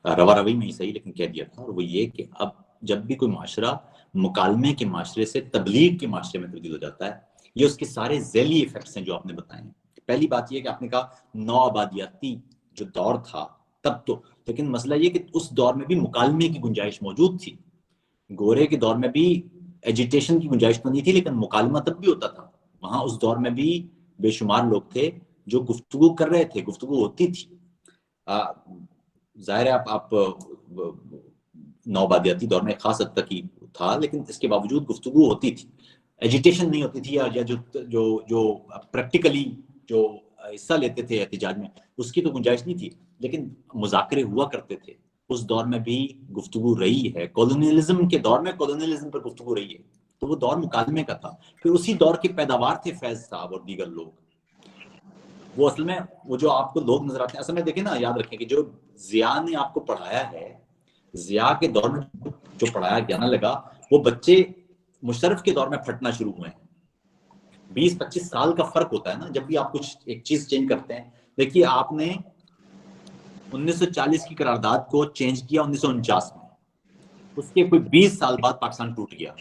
روا روی میں ہی صحیح لیکن کہہ دیا تھا, اور وہ یہ کہ اب جب بھی کوئی معاشرہ مکالمے کے معاشرے سے تبلیغ کے معاشرے میں تبدیل ہو جاتا ہے, یہ اس کے سارے ذیلی ایفیکٹس ہیں جو آپ نے بتائے ہیں. پہلی بات یہ کہ آپ نے کہا نو آبادیاتی جو دور تھا تب تو, لیکن مسئلہ یہ کہ اس دور میں بھی مکالمے کی گنجائش موجود تھی. گورے کے دور میں بھی ایجیٹیشن کی گنجائش تو نہیں تھی, لیکن مکالمہ تب بھی ہوتا تھا. وہاں اس دور میں بھی بے شمار لوگ تھے جو گفتگو کر رہے تھے, گفتگو ہوتی تھی. ظاہر ہے آپ نوآبادیاتی دور میں خاص حد تک ہی تھا, لیکن اس کے باوجود گفتگو ہوتی تھی, ایجیٹیشن نہیں ہوتی تھی, یا جو پریکٹیکلی جو حصہ لیتے تھے احتجاج میں اس کی تو گنجائش نہیں تھی, لیکن مذاکرے ہوا کرتے تھے. اس دور میں بھی گفتگو رہی ہے, کولونیلزم کے دور میں کولونیلزم پر گفتگو رہی ہے, تو وہ دور مکالمے کا تھا. پھر اسی دور کے پیداوار تھے فیض صاحب اور دیگر لوگ. وہ اصل میں وہ جو آپ کو لوگ نظر آتے ہیں, اصل میں دیکھیں نا, یاد رکھیں کہ جو ضیاء نے آپ کو پڑھایا ہے, ضیاء کے دور میں جو پڑھایا جانا لگا وہ بچے مشرف کے دور میں پھٹنا شروع ہوئے ہیں. 20-25 سال کا فرق ہوتا ہے نا جب بھی آپ کچھ ایک چیز چینج کرتے ہیں. دیکھیے آپ نے 1940 کی قرارداد کو چینج کیا 1949 میں, اس کے کوئی 20 سال بعد پاکستان ٹوٹ گیا.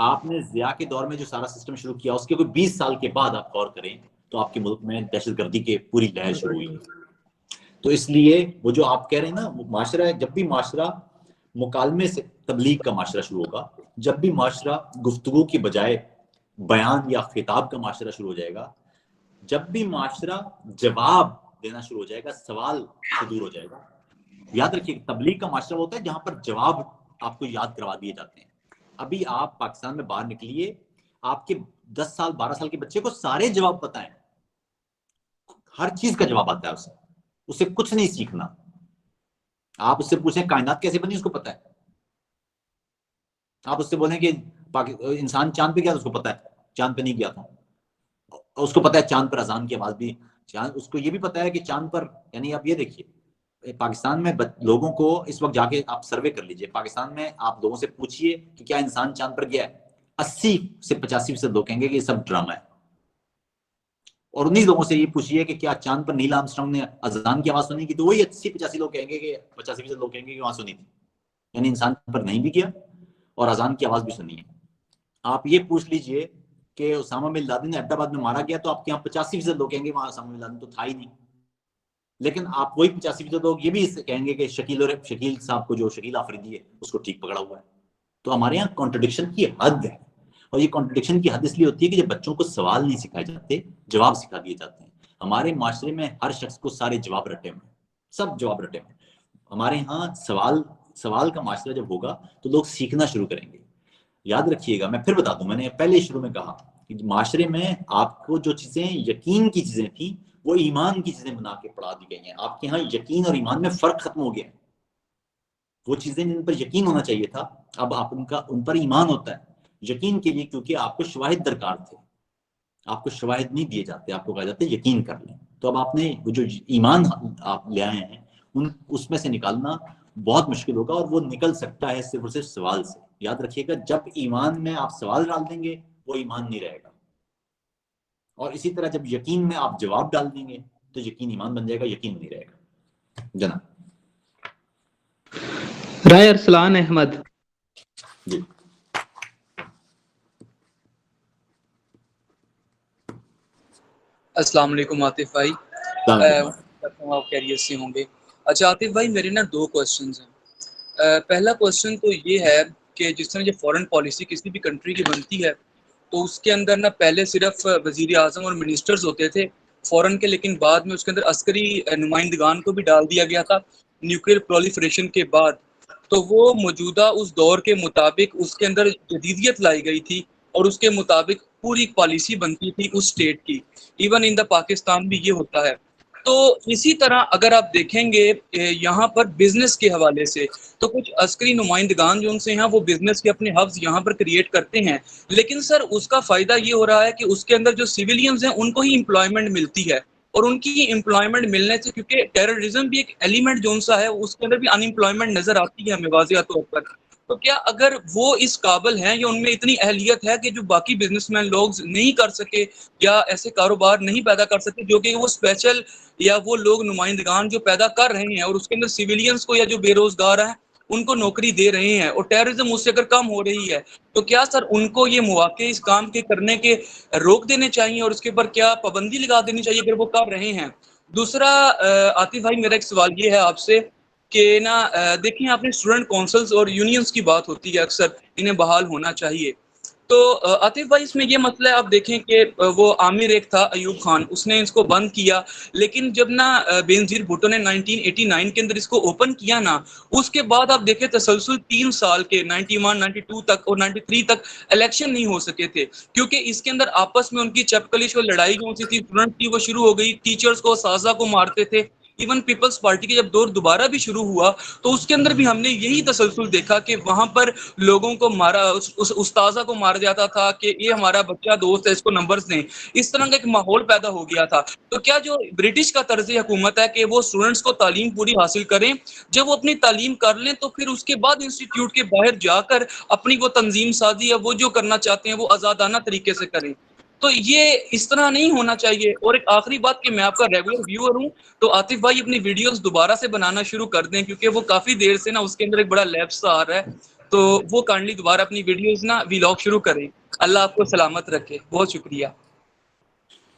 آپ نے ضیاء کے دور میں جو سارا سسٹم شروع کیا اس کے کوئی 20 سال کے بعد آپ غور کریں تو آپ کے ملک میں دہشت گردی کے پوری لہر شروع ہوئی. تو اس لیے وہ جو آپ کہہ رہے ہیں نا، وہ معاشرہ ہے، جب بھی معاشرہ مکالمے سے تبلیغ کا معاشرہ شروع ہوگا، جب بھی معاشرہ گفتگو کی بجائے بیان یا خطاب کا معاشرہ شروع ہو جائے گا، جب بھی معاشرہ جواب دینا شروع ہو جائے گا، سوال سے دور ہو جائے گا. یاد رکھیے تبلیغ کا معاشرہ ہوتا ہے جہاں پر جواب آپ کو یاد کروا دیے جاتے ہیں. ابھی آپ پاکستان میں باہر نکلیے، آپ کے 10 سال 12 سال کے بچے کو سارے جواب پتہ ہیں، ہر چیز کا جواب آتا ہے اسے کچھ نہیں سیکھنا. آپ اس سے پوچھیں کائنات کیسے بنی، اس کو پتہ ہے. آپ اس سے بولیں کہ انسان چاند پہ گیا، اس کو پتہ ہے چاند پہ نہیں گیا تھا. اس کو پتہ ہے چاند پر اذان کی آواز بھی، اس کو یہ بھی پتہ ہے کہ چاند پر، یعنی آپ یہ دیکھیے پاکستان میں لوگوں کو اس وقت جا کے آپ سروے کر لیجئے، پاکستان میں آپ لوگوں سے پوچھئے کہ کیا انسان چاند پر گیا ہے، 80 سے 85% لوگ کہیں گے کہ یہ سب ڈرامہ ہے. اور انہی لوگوں سے یہ پوچھئے کہ کیا چاند پر نیل آرمسٹرانگ نے اذان کی آواز سنی کی، تو وہی 80-85 لوگ کہیں گے کہ 85% لوگ کہیں گے کہ وہاں سنی تھی. یعنی انسان پر نہیں بھی گیا اور اذان کی آواز بھی سنی ہے. آپ یہ پوچھ لیجئے کہ اسامہ بن لادن نے ایبٹ آباد میں مارا گیا، تو آپ کے یہاں 85% لوگ کہیں گے وہاں اسامہ بن لادن تو تھا ہی نہیں. لیکن آپ وہی 85% لوگ یہ بھی کہیں گے کہ شکیل صاحب کو، جو شکیل آفریدی ہے، اس کو ٹھیک پکڑا ہوا ہے. تو ہمارے یہاں کانٹرڈکشن کی حد ہے، اور یہ کانٹرڈکشن کی حد اس لیے ہوتی ہے کہ جب بچوں کو سوال نہیں سکھائے جاتے، جواب سکھا دیے جاتے ہیں. ہمارے معاشرے میں ہر شخص کو سارے جواب رٹے ہوئے ہیں، سب جواب رٹے ہوئے ہیں. ہمارے ہاں سوال کا معاشرہ جب ہوگا تو لوگ سیکھنا شروع کریں گے. یاد رکھیے گا، میں پھر بتا دوں، میں نے پہلے شروع میں کہا کہ معاشرے میں آپ کو جو چیزیں یقین کی چیزیں تھیں وہ ایمان کی چیزیں بنا کے پڑھا دی گئی ہیں. آپ کے ہاں یقین اور ایمان میں فرق ختم ہو گیا ہے. وہ چیزیں جن پر یقین ہونا چاہیے تھا، اب آپ ان پر ایمان ہوتا ہے. یقین کے لیے کیونکہ آپ کو شواہد درکار تھے، آپ کو شواہد نہیں دیے جاتے، آپ کو کہا جاتا ہے یقین کر لیں. تو اب آپ نے جو ایمان آپ لے آئے ہیں اس میں سے نکالنا بہت مشکل ہوگا، اور وہ نکل سکتا ہے صرف اور صرف سوال سے. یاد رکھیے گا، جب ایمان میں آپ سوال ڈال دیں گے وہ ایمان نہیں رہے گا، اور اسی طرح جب یقین میں آپ جواب ڈال دیں گے تو یقین ایمان بن جائے گا، یقین نہیں رہے گا. جناب رائے ارسلان احمد. جی السلام علیکم عاطف بھائی، آپ خیریت سے ہوں گے. اچھا عاطف بھائی، میرے نا 2 کوسچنز ہیں. پہلا کوسچن تو یہ ہے کہ جس طرح یہ فورن پالیسی کسی بھی کنٹری کی بنتی ہے تو اس کے اندر نا پہلے صرف وزیر اعظم اور منسٹرز ہوتے تھے فورن کے، لیکن بعد میں اس کے اندر عسکری نمائندگان کو بھی ڈال دیا گیا تھا نیوکلیئر پرولیفریشن کے بعد. تو وہ موجودہ اس دور کے مطابق اس کے اندر جدیدیت لائی گئی تھی اور اس کے مطابق پوری پالیسی بنتی تھی اس اسٹیٹ کی. ایون ان دا پاکستان بھی یہ ہوتا ہے. تو اسی طرح اگر آپ دیکھیں گے یہاں پر بزنس کے حوالے سے تو کچھ عسکری نمائندگان جو ان سے ہیں وہ بزنس کے اپنے ہبز یہاں پر کریٹ کرتے ہیں، لیکن سر اس کا فائدہ یہ ہو رہا ہے کہ اس کے اندر جو سویلینز ہیں ان کو ہی امپلائمنٹ ملتی ہے، اور ان کی امپلائمنٹ ملنے سے، کیونکہ ٹیررزم بھی ایک ایلیمنٹ جو سا ہے اس کے اندر بھی ان امپلائمنٹ نظر آتی ہے ہمیں واضح طور پر. تو کیا اگر وہ اس قابل ہیں یا ان میں اتنی اہلیت ہے کہ جو باقی بزنس مین لوگ نہیں کر سکے یا ایسے کاروبار نہیں پیدا کر سکتے جو کہ وہ اسپیشل یا وہ لوگ نمائندگان جو پیدا کر رہے ہیں اور اس کے اندر سویلینز کو یا جو بے روزگار ہیں ان کو نوکری دے رہے ہیں اور ٹیررزم اس سے اگر کم ہو رہی ہے تو کیا سر ان کو یہ مواقع اس کام کے کرنے کے روک دینے چاہیے اور اس کے اوپر کیا پابندی لگا دینی چاہیے اگر وہ کر رہے ہیں؟ دوسرا عاطف بھائی میرا ایک سوال یہ ہے آپ سے کہ نا دیکھیں آپ نے اسٹوڈنٹ کونسلز اور یونینز کی بات ہوتی ہے اکثر انہیں بحال ہونا چاہیے. تو عاطف بھائی اس میں یہ مسئلہ ہے، آپ دیکھیں کہ وہ عامر ایک تھا ایوب خان، اس نے اس کو بند کیا، لیکن جب نا بینظیر بھٹو نے 1989 کے اندر اس کو اوپن کیا نا، اس کے بعد آپ دیکھیں تسلسل 3 سال کے 91 92 تک اور 93 تک الیکشن نہیں ہو سکے تھے، کیونکہ اس کے اندر آپس میں ان کی چپکلش اور لڑائی جو سی تھی اسٹوڈنٹ کی وہ شروع ہو گئی، ٹیچرز کو اساتذہ کو مارتے تھے. ایون پیپلز پارٹی کے جب دور دوبارہ بھی شروع ہوا تو اس کے اندر بھی ہم نے یہی تسلسل دیکھا کہ وہاں پر لوگوں کو مارا، اس استاذہ کو مارا جاتا تھا کہ یہ ہمارا بچہ دوست ہے اس کو نمبرز دیں. اس طرح کا ایک ماحول پیدا ہو گیا تھا. تو کیا جو برٹش کا طرز حکومت ہے کہ وہ اسٹوڈنٹس کو تعلیم پوری حاصل کریں، جب وہ اپنی تعلیم کر لیں تو پھر اس کے بعد انسٹیٹیوٹ کے باہر جا کر اپنی وہ تنظیم سازی یا وہ جو کرنا چاہتے ہیں وہ آزادانہ طریقے سے کریں؟ تو یہ اس طرح نہیں ہونا چاہیے. اور ایک آخری بات کہ میں آپ کا ریگولر ویور ہوں، تو عاطف بھائی اپنی ویڈیوز دوبارہ سے بنانا شروع کر دیں، کیونکہ وہ کافی دیر سے نا اس کے اندر ایک بڑا لیپس آ رہا ہے، تو وہ کائنڈلی دوبارہ اپنی ویڈیوز نا ویلاگ شروع کریں. اللہ آپ کو سلامت رکھے. بہت شکریہ.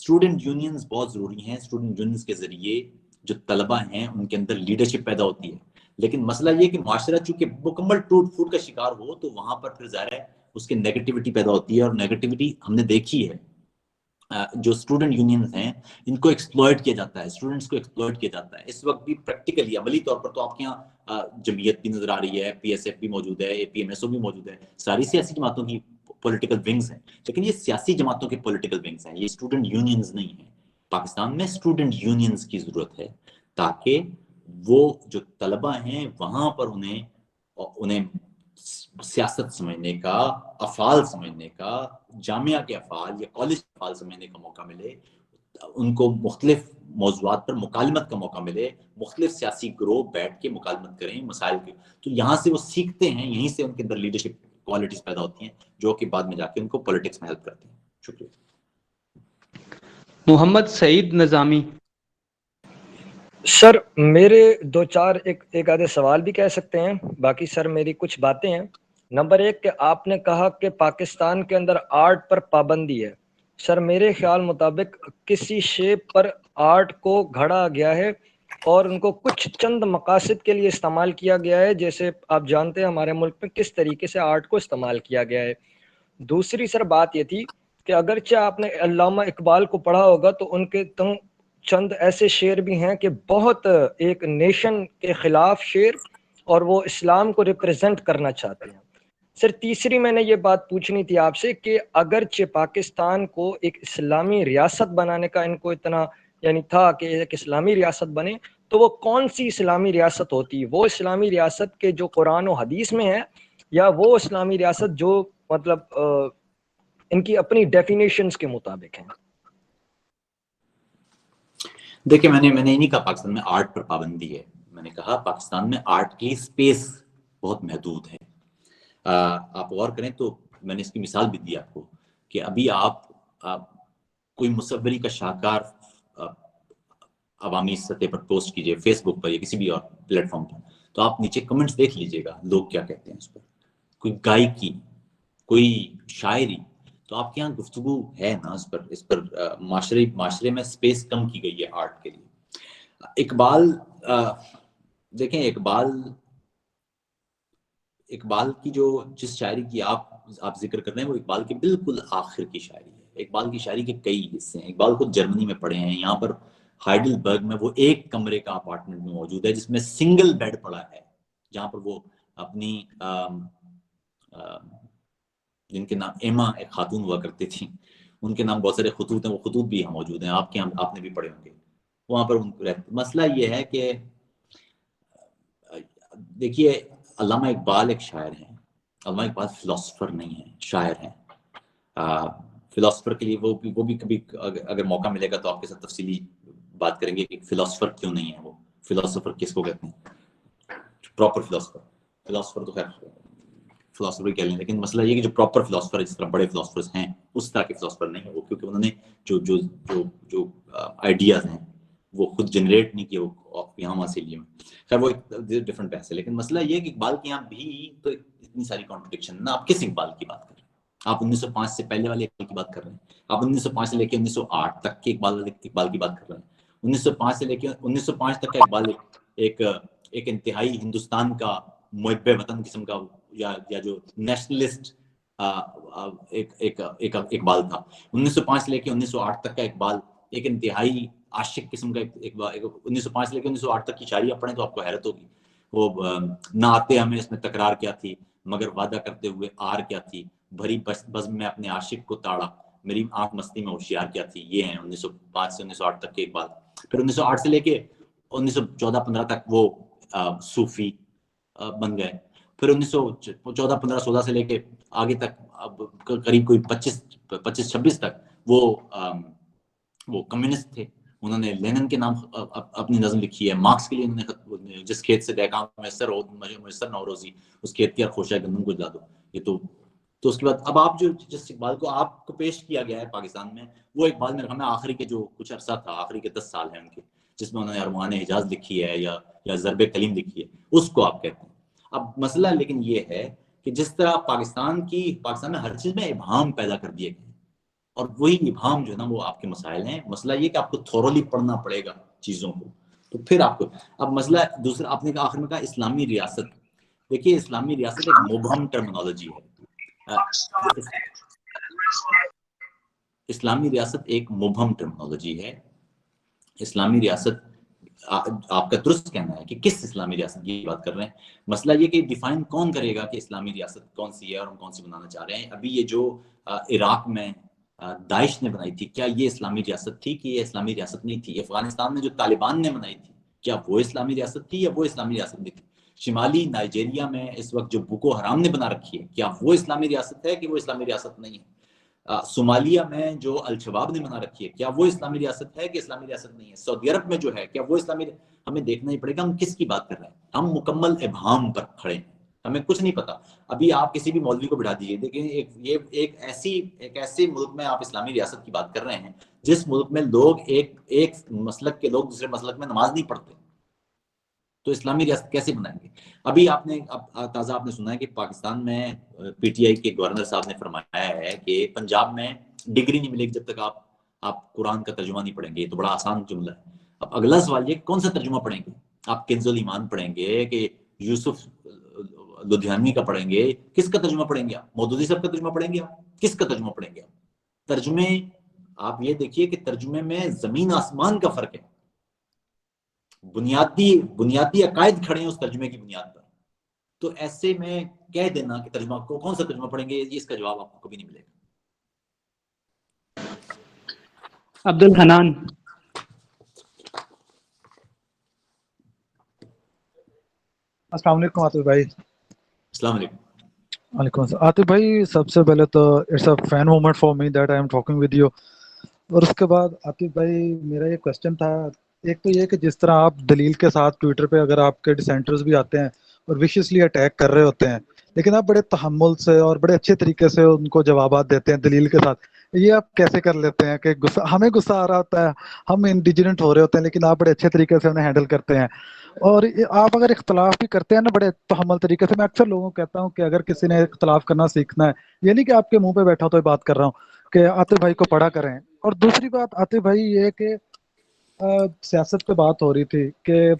اسٹوڈنٹ یونینز بہت ضروری ہیں. اسٹوڈنٹ یونینز کے ذریعے جو طلبہ ہیں ان کے اندر لیڈرشپ پیدا ہوتی ہے. لیکن مسئلہ یہ کہ معاشرہ چونکہ مکمل ٹوٹ پھوٹ کا شکار ہو تو وہاں پر پھر ظاہر ہے اس کی نیگیٹیوٹی پیدا ہوتی ہے. اور نیگیٹیوٹی ہم نے دیکھی ہے, جو اسٹوڈنٹ یونینز ہیں ان کو ایکسپلوئٹ کیا جاتا ہے, اسٹوڈنٹس کو ایکسپلوئٹ کیا جاتا ہے. اس وقت بھی پریکٹیکلی عملی طور پر تو آپ کے یہاں جمعیت بھی نظر آ رہی ہے, پی ایس ایف بھی موجود ہے, اے پی ایم ایس او بھی موجود ہے, ساری سیاسی جماعتوں کی پولیٹیکل ونگز ہیں. لیکن یہ سیاسی جماعتوں کے پولیٹیکل ونگز ہیں, یہ اسٹوڈنٹ یونینز نہیں ہیں. پاکستان میں اسٹوڈنٹ یونینز کی ضرورت ہے تاکہ وہ جو طلبہ ہیں وہاں پر انہیں سیاست سمجھنے کا, افعال سمجھنے کا, جامعہ کے افعال یا کالج کے افعال سمجھنے کا موقع ملے, ان کو مختلف موضوعات پر مکالمت کا موقع ملے, مختلف سیاسی گروہ بیٹھ کے مکالمت کریں مسائل کی. تو یہاں سے وہ سیکھتے ہیں, یہیں سے ان کے اندر لیڈرشپ کوالٹیز پیدا ہوتی ہیں جو کہ بعد میں جا کے ان کو پولیٹکس میں ہیلپ کرتی ہیں. شکریہ. محمد سعید نظامی. سر میرے دو چار ایک آدھے سوال بھی کہہ سکتے ہیں, باقی سر میری کچھ باتیں ہیں. نمبر 1 کہ آپ نے کہا کہ پاکستان کے اندر آرٹ پر پابندی ہے. سر میرے خیال مطابق کسی شیپ پر آرٹ کو گھڑا گیا ہے اور ان کو کچھ چند مقاصد کے لیے استعمال کیا گیا ہے, جیسے آپ جانتے ہیں ہمارے ملک میں کس طریقے سے آرٹ کو استعمال کیا گیا ہے. دوسری سر بات یہ تھی کہ اگرچہ آپ نے علامہ اقبال کو پڑھا ہوگا تو ان کے چند ایسے شعر بھی ہیں کہ بہت ایک نیشن کے خلاف شعر, اور وہ اسلام کو ریپرزینٹ کرنا چاہتے ہیں. سر تیسری میں نے یہ بات پوچھنی تھی آپ سے کہ اگرچہ پاکستان کو ایک اسلامی ریاست بنانے کا ان کو اتنا یعنی تھا کہ ایک اسلامی ریاست بنے, تو وہ کون سی اسلامی ریاست ہوتی؟ وہ اسلامی ریاست کے جو قرآن و حدیث میں ہے, یا وہ اسلامی ریاست جو مطلب ان کی اپنی ڈیفینیشنز کے مطابق ہیں؟ دیکھیں میں نے یہ نہیں کہا پاکستان میں آرٹ پر پابندی ہے, میں نے کہا پاکستان میں آرٹ کی سپیس بہت محدود ہے. آپ غور کریں تو میں نے اس کی مثال بھی دی آپ کو کہ ابھی آپ کوئی مصوری کا شاہکار عوامی سطح پر پوسٹ کیجئے, فیس بک پر یا کسی بھی اور پلیٹ فارم پر, تو آپ نیچے کمنٹس دیکھ لیجئے گا لوگ کیا کہتے ہیں اس پر. کوئی گائکی, کوئی شاعری, تو آپ کے یہاں گفتگو ہے نا اس پر معاشرے میں سپیس کم کی گئی ہے آرٹ کے لیے. اقبال دیکھیں, اقبال کی جو جس شاعری کی آپ ذکر کر رہے ہیں وہ اقبال کی بالکل آخر کی شاعری ہے. اقبال کی شاعری کے کئی حصے ہیں. اقبال خود جرمنی میں پڑھے ہیں, یہاں پر ہائیڈلبرگ میں وہ ایک کمرے کا اپارٹمنٹ میں موجود ہے جس میں سنگل بیڈ پڑا ہے, جہاں پر وہ اپنی جن کے نام ایما ایک خاتون ہوا کرتی تھی, ان کے نام بہت سارے خطوط ہیں, وہ خطوط بھی یہاں موجود ہیں, آپ نے بھی پڑھے ہوں گے. وہاں پر مسئلہ یہ ہے کہ دیکھیے علامہ اقبال ایک شاعر ہیں. علامہ اقبال فلاسفر نہیں ہیں, شاعر ہیں. فلاسفر کے لیے وہ بھی کبھی اگر موقع ملے گا تو آپ کے ساتھ تفصیلی بات کریں گے کہ فلاسفر کیوں نہیں ہے. وہ فلاسفر کس کو کہتے ہیں؟ پراپر فلاسفر تو خیر فلاسفر کہہ لیں, لیکن مسئلہ یہ کہ جو پراپر فلاسفر جس طرح بڑے فلاسفرز ہیں اس طرح کے فلاسفر نہیں ہے وہ, کیونکہ انہوں نے جو آئیڈیاز ہیں وہ خود جنریٹ نہیں کیے, وہ یہاں وہاں سے لیے. خیر وہ ایک ڈفرنٹ بحث ہے. لیکن مسئلہ یہ کہ اقبال کے یہاں بھی تو اتنی ساری کانٹرڈکشن نا. آپ کس اقبال کی بات کر رہے ہیں؟ آپ 1905 سے پہلے والے اقبال کی بات کر رہے ہیں, آپ 1905 سے لے کے 1908 تک کے اقبال کی بات کر رہے ہیں. 1905 سے لے کے 1905 تک کا اقبال ایک انتہائی ہندوستان کا محب وطن قسم کا یا جو نیشنلسٹ ایک اقبال تھا. 1905 سے لے کے 1908 تک کا اقبال ایک انتہائی عاشق قسم کا 1905 سے لے کے 1908 تک کی شاعریاں پڑھیں تو آپ کو حیرت ہوگی. وہ نہ آتے ہمیں اس میں تکرار کیا تھی, مگر وعدہ کرتے ہوئے آر کیا تھی, بھری بزم میں اپنے عاشق کو تاڑا, میری آنکھ مستی میں ہوشیار کیا تھی. یہ ہیں 1905 سے 1908 تک کے اقبال. پھر 1908 سے لے کے 1914-15 تک وہ صوفی بن گئے. پھر 1914-15-16 سے لے کے آگے تک قریب کوئی 25-26 تک وہ کمیونسٹ تھے. انہوں نے لینن کے نام اپنی نظم لکھی ہے. مارکس کے لیے انہوں نے جس کھیت سے دیکھا میسر نہ ہو روزی, اس کھیت کی خوشہ گندم کو جلا دو. یہ تو اس کے بعد اب آپ جس اقبال کو آپ کو پیش کیا گیا ہے پاکستان میں, وہ اقبال میرے خیال میں آخری کے جو کچھ عرصہ تھا, آخری کے 10 سال ہیں ان کے, جس میں انہوں نے ارمان حجاز لکھی ہے یا ضرب کلیم لکھی ہے, اس کو آپ کہتے ہیں. اب مسئلہ لیکن یہ ہے کہ جس طرح پاکستان میں ہر چیز میں ابہام پیدا کر دیے گئے, اور وہی ابہام جو ہے نا وہ آپ کے مسائل ہیں. مسئلہ یہ کہ آپ کو تھورلی پڑھنا پڑے گا چیزوں کو, تو پھر آپ کو. اب مسئلہ دوسرا آپ نے کہا آخر میں کہا اسلامی ریاست. دیکھیے اسلامی ریاست ایک مبہم ٹرمنالوجی ہے. اسلامی ریاست ایک مبہم ٹرمنالوجی ہے. اسلامی ریاست آپ کا درست کہنا ہے کہ کس اسلامی ریاست کی بات کر رہے ہیں. مسئلہ یہ کہ ڈیفائن کون کرے گا کہ اسلامی ریاست کون سی ہے اور ہم کون سی بنانا چاہ رہے ہیں. ابھی یہ جو عراق میں داعش نے بنائی تھی, کیا یہ اسلامی ریاست تھی کہ یہ اسلامی ریاست نہیں تھی؟ افغانستان میں جو طالبان نے بنائی تھی, کیا وہ اسلامی ریاست تھی یا وہ اسلامی ریاست نہیں تھی؟ شمالی نائجیریا میں اس وقت جو بوکو حرام نے بنا رکھی ہے, کیا وہ اسلامی ریاست ہے کہ وہ اسلامی ریاست نہیں ہے؟ صومالیہ میں جو الشباب نے بنا رکھی ہے, کیا وہ اسلامی ریاست ہے کہ اسلامی ریاست نہیں ہے؟ سعودی عرب میں جو ہے, کیا وہ اسلامی؟ ہمیں دیکھنا ہی پڑے گا ہم کس کی بات کر رہے ہیں. ہم مکمل ابہام پر کھڑے ہیں, ہمیں کچھ نہیں پتا. ابھی آپ کسی بھی مولوی کو بٹھا دیجیے, دیکھیں ایک ایسے ملک میں آپ اسلامی ریاست کی بات کر رہے ہیں جس ملک میں لوگ ایک مسلک کے لوگ دوسرے مسلک میں نماز نہیں پڑھتے, تو اسلامی ریاست کیسے بنائیں گے؟ ابھی آپ نے تازہ آپ نے سنا ہے کہ پاکستان میں پی ٹی آئی کے گورنر صاحب نے فرمایا ہے کہ پنجاب میں ڈگری نہیں ملے گی جب تک آپ قرآن کا ترجمہ نہیں پڑھیں گے. یہ تو بڑا آسان جملہ ہے. اب اگلا سوال یہ کون سا ترجمہ پڑھیں گے؟ آپ کنز الایمان پڑھیں گے کہ یوسف لدھیانوی کا پڑھیں گے؟ کس کا ترجمہ پڑھیں گے آپ؟ مودودی صاحب کا ترجمہ پڑھیں گے آپ؟ کس کا ترجمہ پڑھیں گے آپ؟ ترجمے آپ یہ دیکھیے کہ ترجمے میں زمین آسمان کا فرق ہے. بنیادی عقائد کھڑے ہیں اس ترجمے کی بنیاد پر. تو ایسے میں کہہ دینا کہ ترجمہ کو کون سا ترجمہ پڑھیں گے, اس کا جواب آپ کو کبھی نہیں ملے گا. عبد الحنان. السلام علیکم عاطف بھائی. السلام علیکم. وعلیکم السلام. عاطف بھائی سب سے پہلے تو it's a fan moment for me that I am talking with you. اور اس کے بعد عاطف بھائی میرا یہ کوشچن تھا, ایک تو یہ کہ جس طرح آپ دلیل کے ساتھ ٹویٹر پہ اگر آپ کے ڈسینٹرز بھی آتے ہیں اور ویشیسلی اٹیک کر رہے ہوتے ہیں, لیکن آپ بڑے تحمل سے اور بڑے اچھے طریقے سے ان کو جوابات دیتے ہیں دلیل کے ساتھ, یہ آپ کیسے کر لیتے ہیں کہ ہمیں غصہ آ رہا ہوتا ہے, ہم انڈیجنٹ ہو رہے ہوتے ہیں, لیکن آپ بڑے اچھے طریقے سے انہیں ہینڈل کرتے ہیں. اور آپ اگر اختلاف بھی کرتے ہیں نا بڑے تحمل طریقے سے, میں اکثر لوگوں کو کہتا ہوں کہ اگر کسی نے اختلاف کرنا سیکھنا ہے, یہ نہیں کہ آپ کے منہ پہ بیٹھا تو بات کر رہا ہوں, کہ عاطف بھائی کو پڑھا کریں. اور دوسری بات عاطف بھائی یہ کہ سیاست پہ بات ہو رہی تھی کہ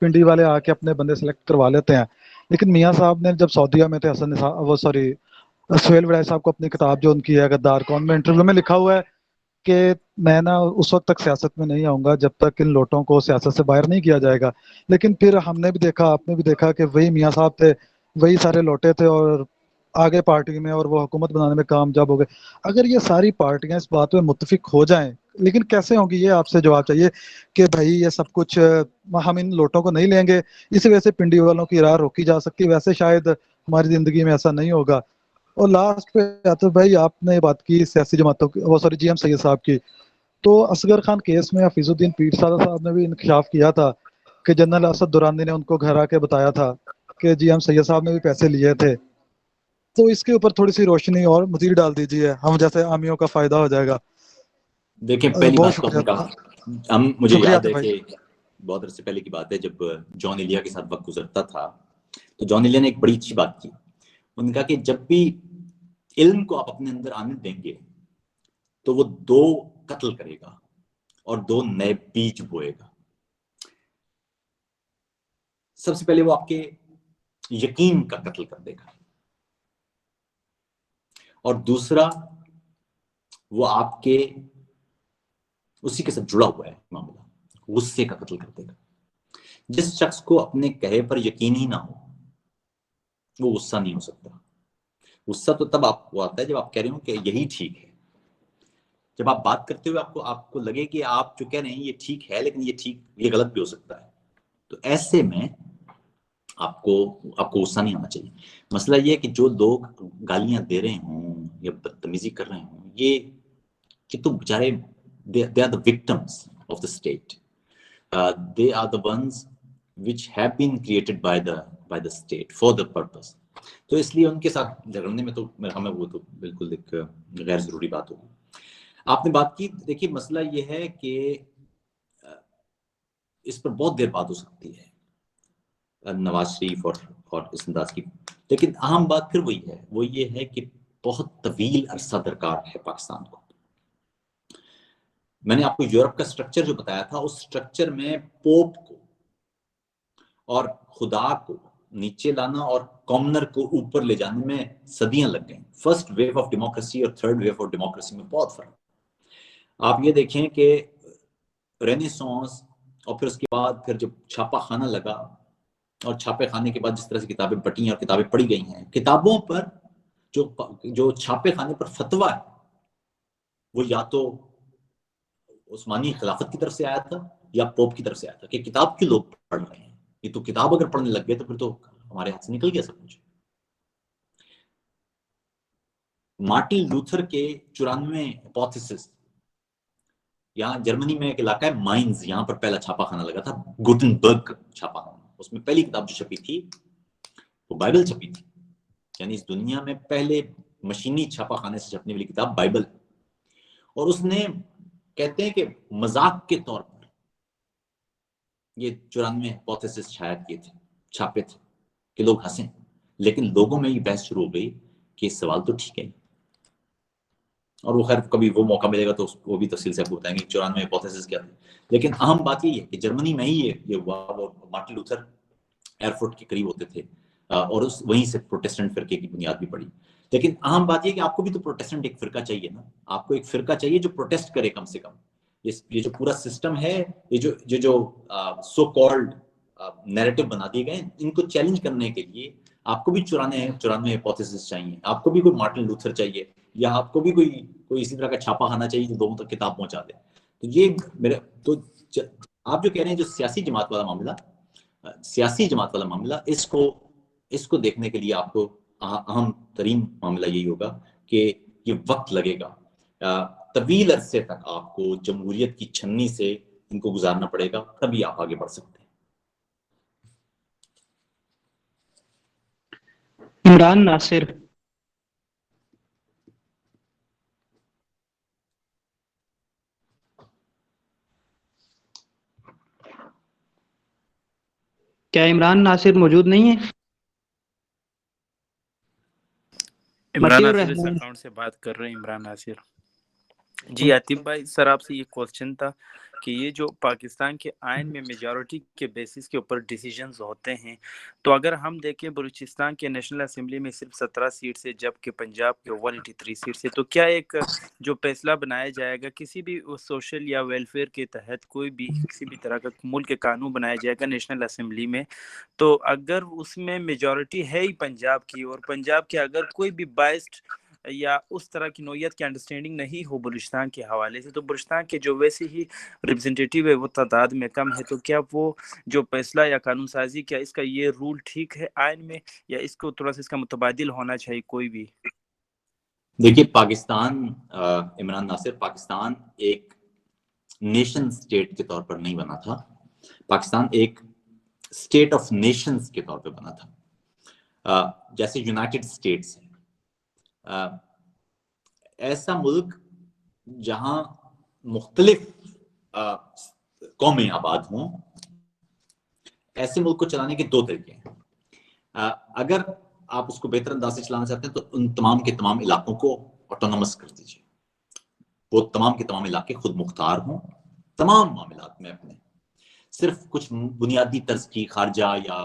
پنڈی والے آ کے اپنے بندے سلیکٹ کروا لیتے ہیں, لیکن میاں صاحب نے جب سعودیہ میں تھے سہیل وڑائی صاحب کو اپنی کتاب جو ان کی ہے غدار کون, میں انٹرویو میں لکھا ہوا ہے کہ میں نا اس وقت تک سیاست میں نہیں آؤں گا جب تک ان لوٹوں کو سیاست سے باہر نہیں کیا جائے گا. لیکن پھر ہم نے بھی دیکھا, آپ نے بھی دیکھا کہ وہی میاں صاحب تھے, وہی سارے لوٹے تھے اور آگے پارٹی میں اور وہ حکومت بنانے میں کامیاب ہو گئے. اگر یہ ساری پارٹیاں اس بات پہ متفق ہو جائیں, لیکن کیسے ہوں گی یہ آپ سے جواب چاہیے کہ بھائی یہ سب کچھ ہم ان لوٹوں کو نہیں لیں گے, اس وجہ سے پنڈی والوں کی راہ روکی جا سکتی, ویسے شاید ہماری زندگی میں ایسا نہیں ہوگا. اور لاسٹ پہ آتے بھائی آپ نے بات کی سیاسی جماعتوں کی, وہ جی ایم سید صاحب کی, تو اصغر خان کیس میں حفیظ الدین پیر صاحب نے بھی انکشاف کیا تھا کہ جنرل اسد دورانی نے ان کو گھر آ کے بتایا تھا کہ جی ایم سید صاحب نے بھی پیسے لیے تھے. تو اس کے اوپر تھوڑی سی روشنی اور مزید ڈال دیجیے, ہم جیسے عامیوں کا فائدہ ہو جائے گا. دیکھیں پہلی بہت بات تو آپ نے شکریہ. کہا, مجھے شکریہ یاد عاطف ہے بھائی. کہ بہت عرصے پہلے کی بات ہے جب جان ایلیا کے ساتھ وقت گزرتا تھا, تو جان ایلیا نے ایک بڑی اچھی بات کی. انہوں نے کہا کہ جب بھی علم کو آپ اپنے اندر آنے دیں گے تو وہ 2 قتل کرے گا اور 2 نئے بیج بوئے گا. سب سے پہلے وہ آپ کے یقین کا قتل کر دے گا, اور دوسرا وہ آپ کے اسی کے ساتھ جڑا ہوا ہے معاملہ, غصے کا قتل کر دے گا. جس شخص کو اپنے کہے پر یقین ہی نہ ہو وہ غصہ نہیں ہو سکتا. غصہ تو تب آپ کو آتا ہے جب آپ کہہ رہے ہو کہ یہی ٹھیک ہے. جب آپ بات کرتے ہوئے آپ کو لگے کہ آپ جو کہہ رہے ہیں یہ ٹھیک ہے لیکن یہ غلط بھی ہو سکتا ہے, تو ایسے میں آپ کو غصہ نہیں آنا چاہیے. مسئلہ یہ ہے کہ جو لوگ گالیاں دے رہے ہوں یا بدتمیزی کر رہے ہوں, یہ تو بیچارے they are the victims of the state. They are the ones which have been created by the state for the purpose. تو اس لیے ان کے ساتھ جھگڑنے میں تو ہمیں وہ تو بالکل ایک غیر ضروری بات ہوگی. آپ نے بات کی, دیکھیے مسئلہ یہ ہے کہ اس پر بہت دیر بات ہو سکتی ہے نواز شریف اور اس انداز کی, لیکن اہم بات پھر وہی ہے, وہ یہ ہے کہ بہت طویل عرصہ درکار ہے پاکستان کو. میں نے آپ کو یورپ کا سٹرکچر جو بتایا تھا، اس سٹرکچر میں پوپ کو اور خدا کو نیچے لانا اور کامنر کو اوپر لے جانے میں صدیاں لگ گئیں. فرسٹ ویو آف ڈیموکریسی اور تھرڈ ویو آف ڈیموکریسی میں بہت فرق. آپ یہ دیکھیں کہ رینیسانس اور پھر اس کے بعد پھر جب چھاپا خانہ لگا، اور چھاپے خانے کے بعد جس طرح سے کتابیں بٹیں اور کتابیں پڑھی گئی ہیں، کتابوں پر جو چھاپے خانے پر فتویٰ ہے وہ یا تو عثمانی خلافت کی طرف سے آیا تھا یا پوپ کی طرف سے آیا تھا کہ کتاب کی لوگ پڑھ رہے ہیں. یہ تو کتاب اگر پڑھنے لگ گئے تو پھر تو ہمارے ہاتھ سے نکل گیا سب کچھ. مارٹن لوتھر کے 94 ہپوتھیسس، یہاں جرمنی میں ایک علاقہ ہے مائنز، یہاں پر پہلا چھاپا خانہ لگا تھا، گوٹنبرگ چھاپا خانہ. اس میں پہلی کتاب جو چھپی تھی وہ بائبل چھپی تھی. یعنی اس دنیا میں پہلے مشینی چھاپا خانے سے چھپنے والی کتاب بائبل. اور اس نے کہتے ہیں کہ مذاق کے طور پر یہ 94 ہپوتھیسس شاید کیے تھے، چھاپے تھے کہ لوگ ہنسیں. لیکن لوگوں میں یہ بحث شروع ہو گئی کہ یہ سوال تو ٹھیک ہے. اور وہ خیر کبھی وہ موقع ملے گا تو وہ بھی تفصیل سے آپ کو بتائیں گے 94 ہپوتھیسس کیا تھے. لیکن اہم بات یہ ہے کہ جرمنی میں ہی یہ ہوا. وہ مارٹن لوتھر ایئرفورٹ کے قریب ہوتے تھے اور وہیں سے پروٹیسٹنٹ فرقے کی بنیاد بھی پڑی. لیکن اہم بات یہ کہ آپ کو بھی تو پروٹیسٹنٹ ایک فرقہ چاہیے نا. آپ کو ایک فرقہ چاہیے جو پروٹیسٹ کرے کم سے کم. یہ جو پورا سسٹم ہے، یہ جو سو کالڈ نیریٹو بنا دیے گئے، ان کو چیلنج کرنے کے لیے آپ کو بھی 94 ہپوتھیسس چاہیے. آپ کو بھی کوئی مارٹن لوتھر چاہیے، یا آپ کو بھی کوئی اسی طرح کا چھاپا خانہ چاہیے جو لوگوں تک کتاب پہنچا دے. تو یہ تو آپ جو کہہ رہے ہیں جو سیاسی جماعت والا معاملہ، اس کو دیکھنے کے لیے آپ کو اہم ترین معاملہ یہی ہوگا کہ یہ وقت لگے گا. طویل عرصے تک آپ کو جمہوریت کی چھنی سے ان کو گزارنا پڑے گا، تبھی آپ آگے بڑھ سکتے ہیں. عمران ناصر. کیا عمران ناصر موجود نہیں ہے؟ عمران مطیع ناصر اس الرحمان. اکاؤنٹ سے بات کر رہے ہیں. عمران ناصر جی. عاطف بھائی سر آپ سے یہ کوسچن تھا کہ یہ جو پاکستان کے آئین میں میجورٹی کے بیسس کے اوپر ڈیسیجنز ہوتے ہیں، تو اگر ہم دیکھیں بلوچستان کے نیشنل اسمبلی میں صرف 17 سیٹ سے، جبکہ پنجاب کے 183 سیٹ سے، تو کیا ایک جو فیصلہ بنایا جائے گا کسی بھی سوشل یا ویلفیئر کے تحت، کوئی بھی کسی بھی طرح کا ملک کے قانون بنایا جائے گا نیشنل اسمبلی میں، تو اگر اس میں میجورٹی ہے ہی پنجاب کی، اور پنجاب کے اگر کوئی بھی بائسڈ یا اس طرح کی نوعیت کی انڈرسٹینڈنگ نہیں ہو بلوچستان کے حوالے سے، تو بلوچستان کے جو ویسے ہی ریپرزنٹیٹیو ہے وہ تعداد میں کم ہے، تو کیا وہ جو فیصلہ یا قانون سازی، کیا اس کا یہ رول ٹھیک ہے آئین میں، یا اس کو تھوڑا سا اس کا متبادل ہونا چاہیے کوئی بھی؟ دیکھیے پاکستان، عمران ناصر، پاکستان ایک نیشن سٹیٹ کے طور پر نہیں بنا تھا. پاکستان ایک سٹیٹ آف نیشنز کے طور پہ بنا تھا. جیسے یونائٹڈ اسٹیٹس ہے، ایسا ملک جہاں مختلف قومیں آباد ہوں، ایسے ملک کو چلانے کے 2 طریقے ہیں. اگر آپ اس کو بہتر انداز سے چلانا چاہتے ہیں تو ان تمام کے تمام علاقوں کو آٹونومس کر دیجیے. وہ تمام کے تمام علاقے خود مختار ہوں تمام معاملات میں اپنے. صرف کچھ بنیادی طرز کی خارجہ یا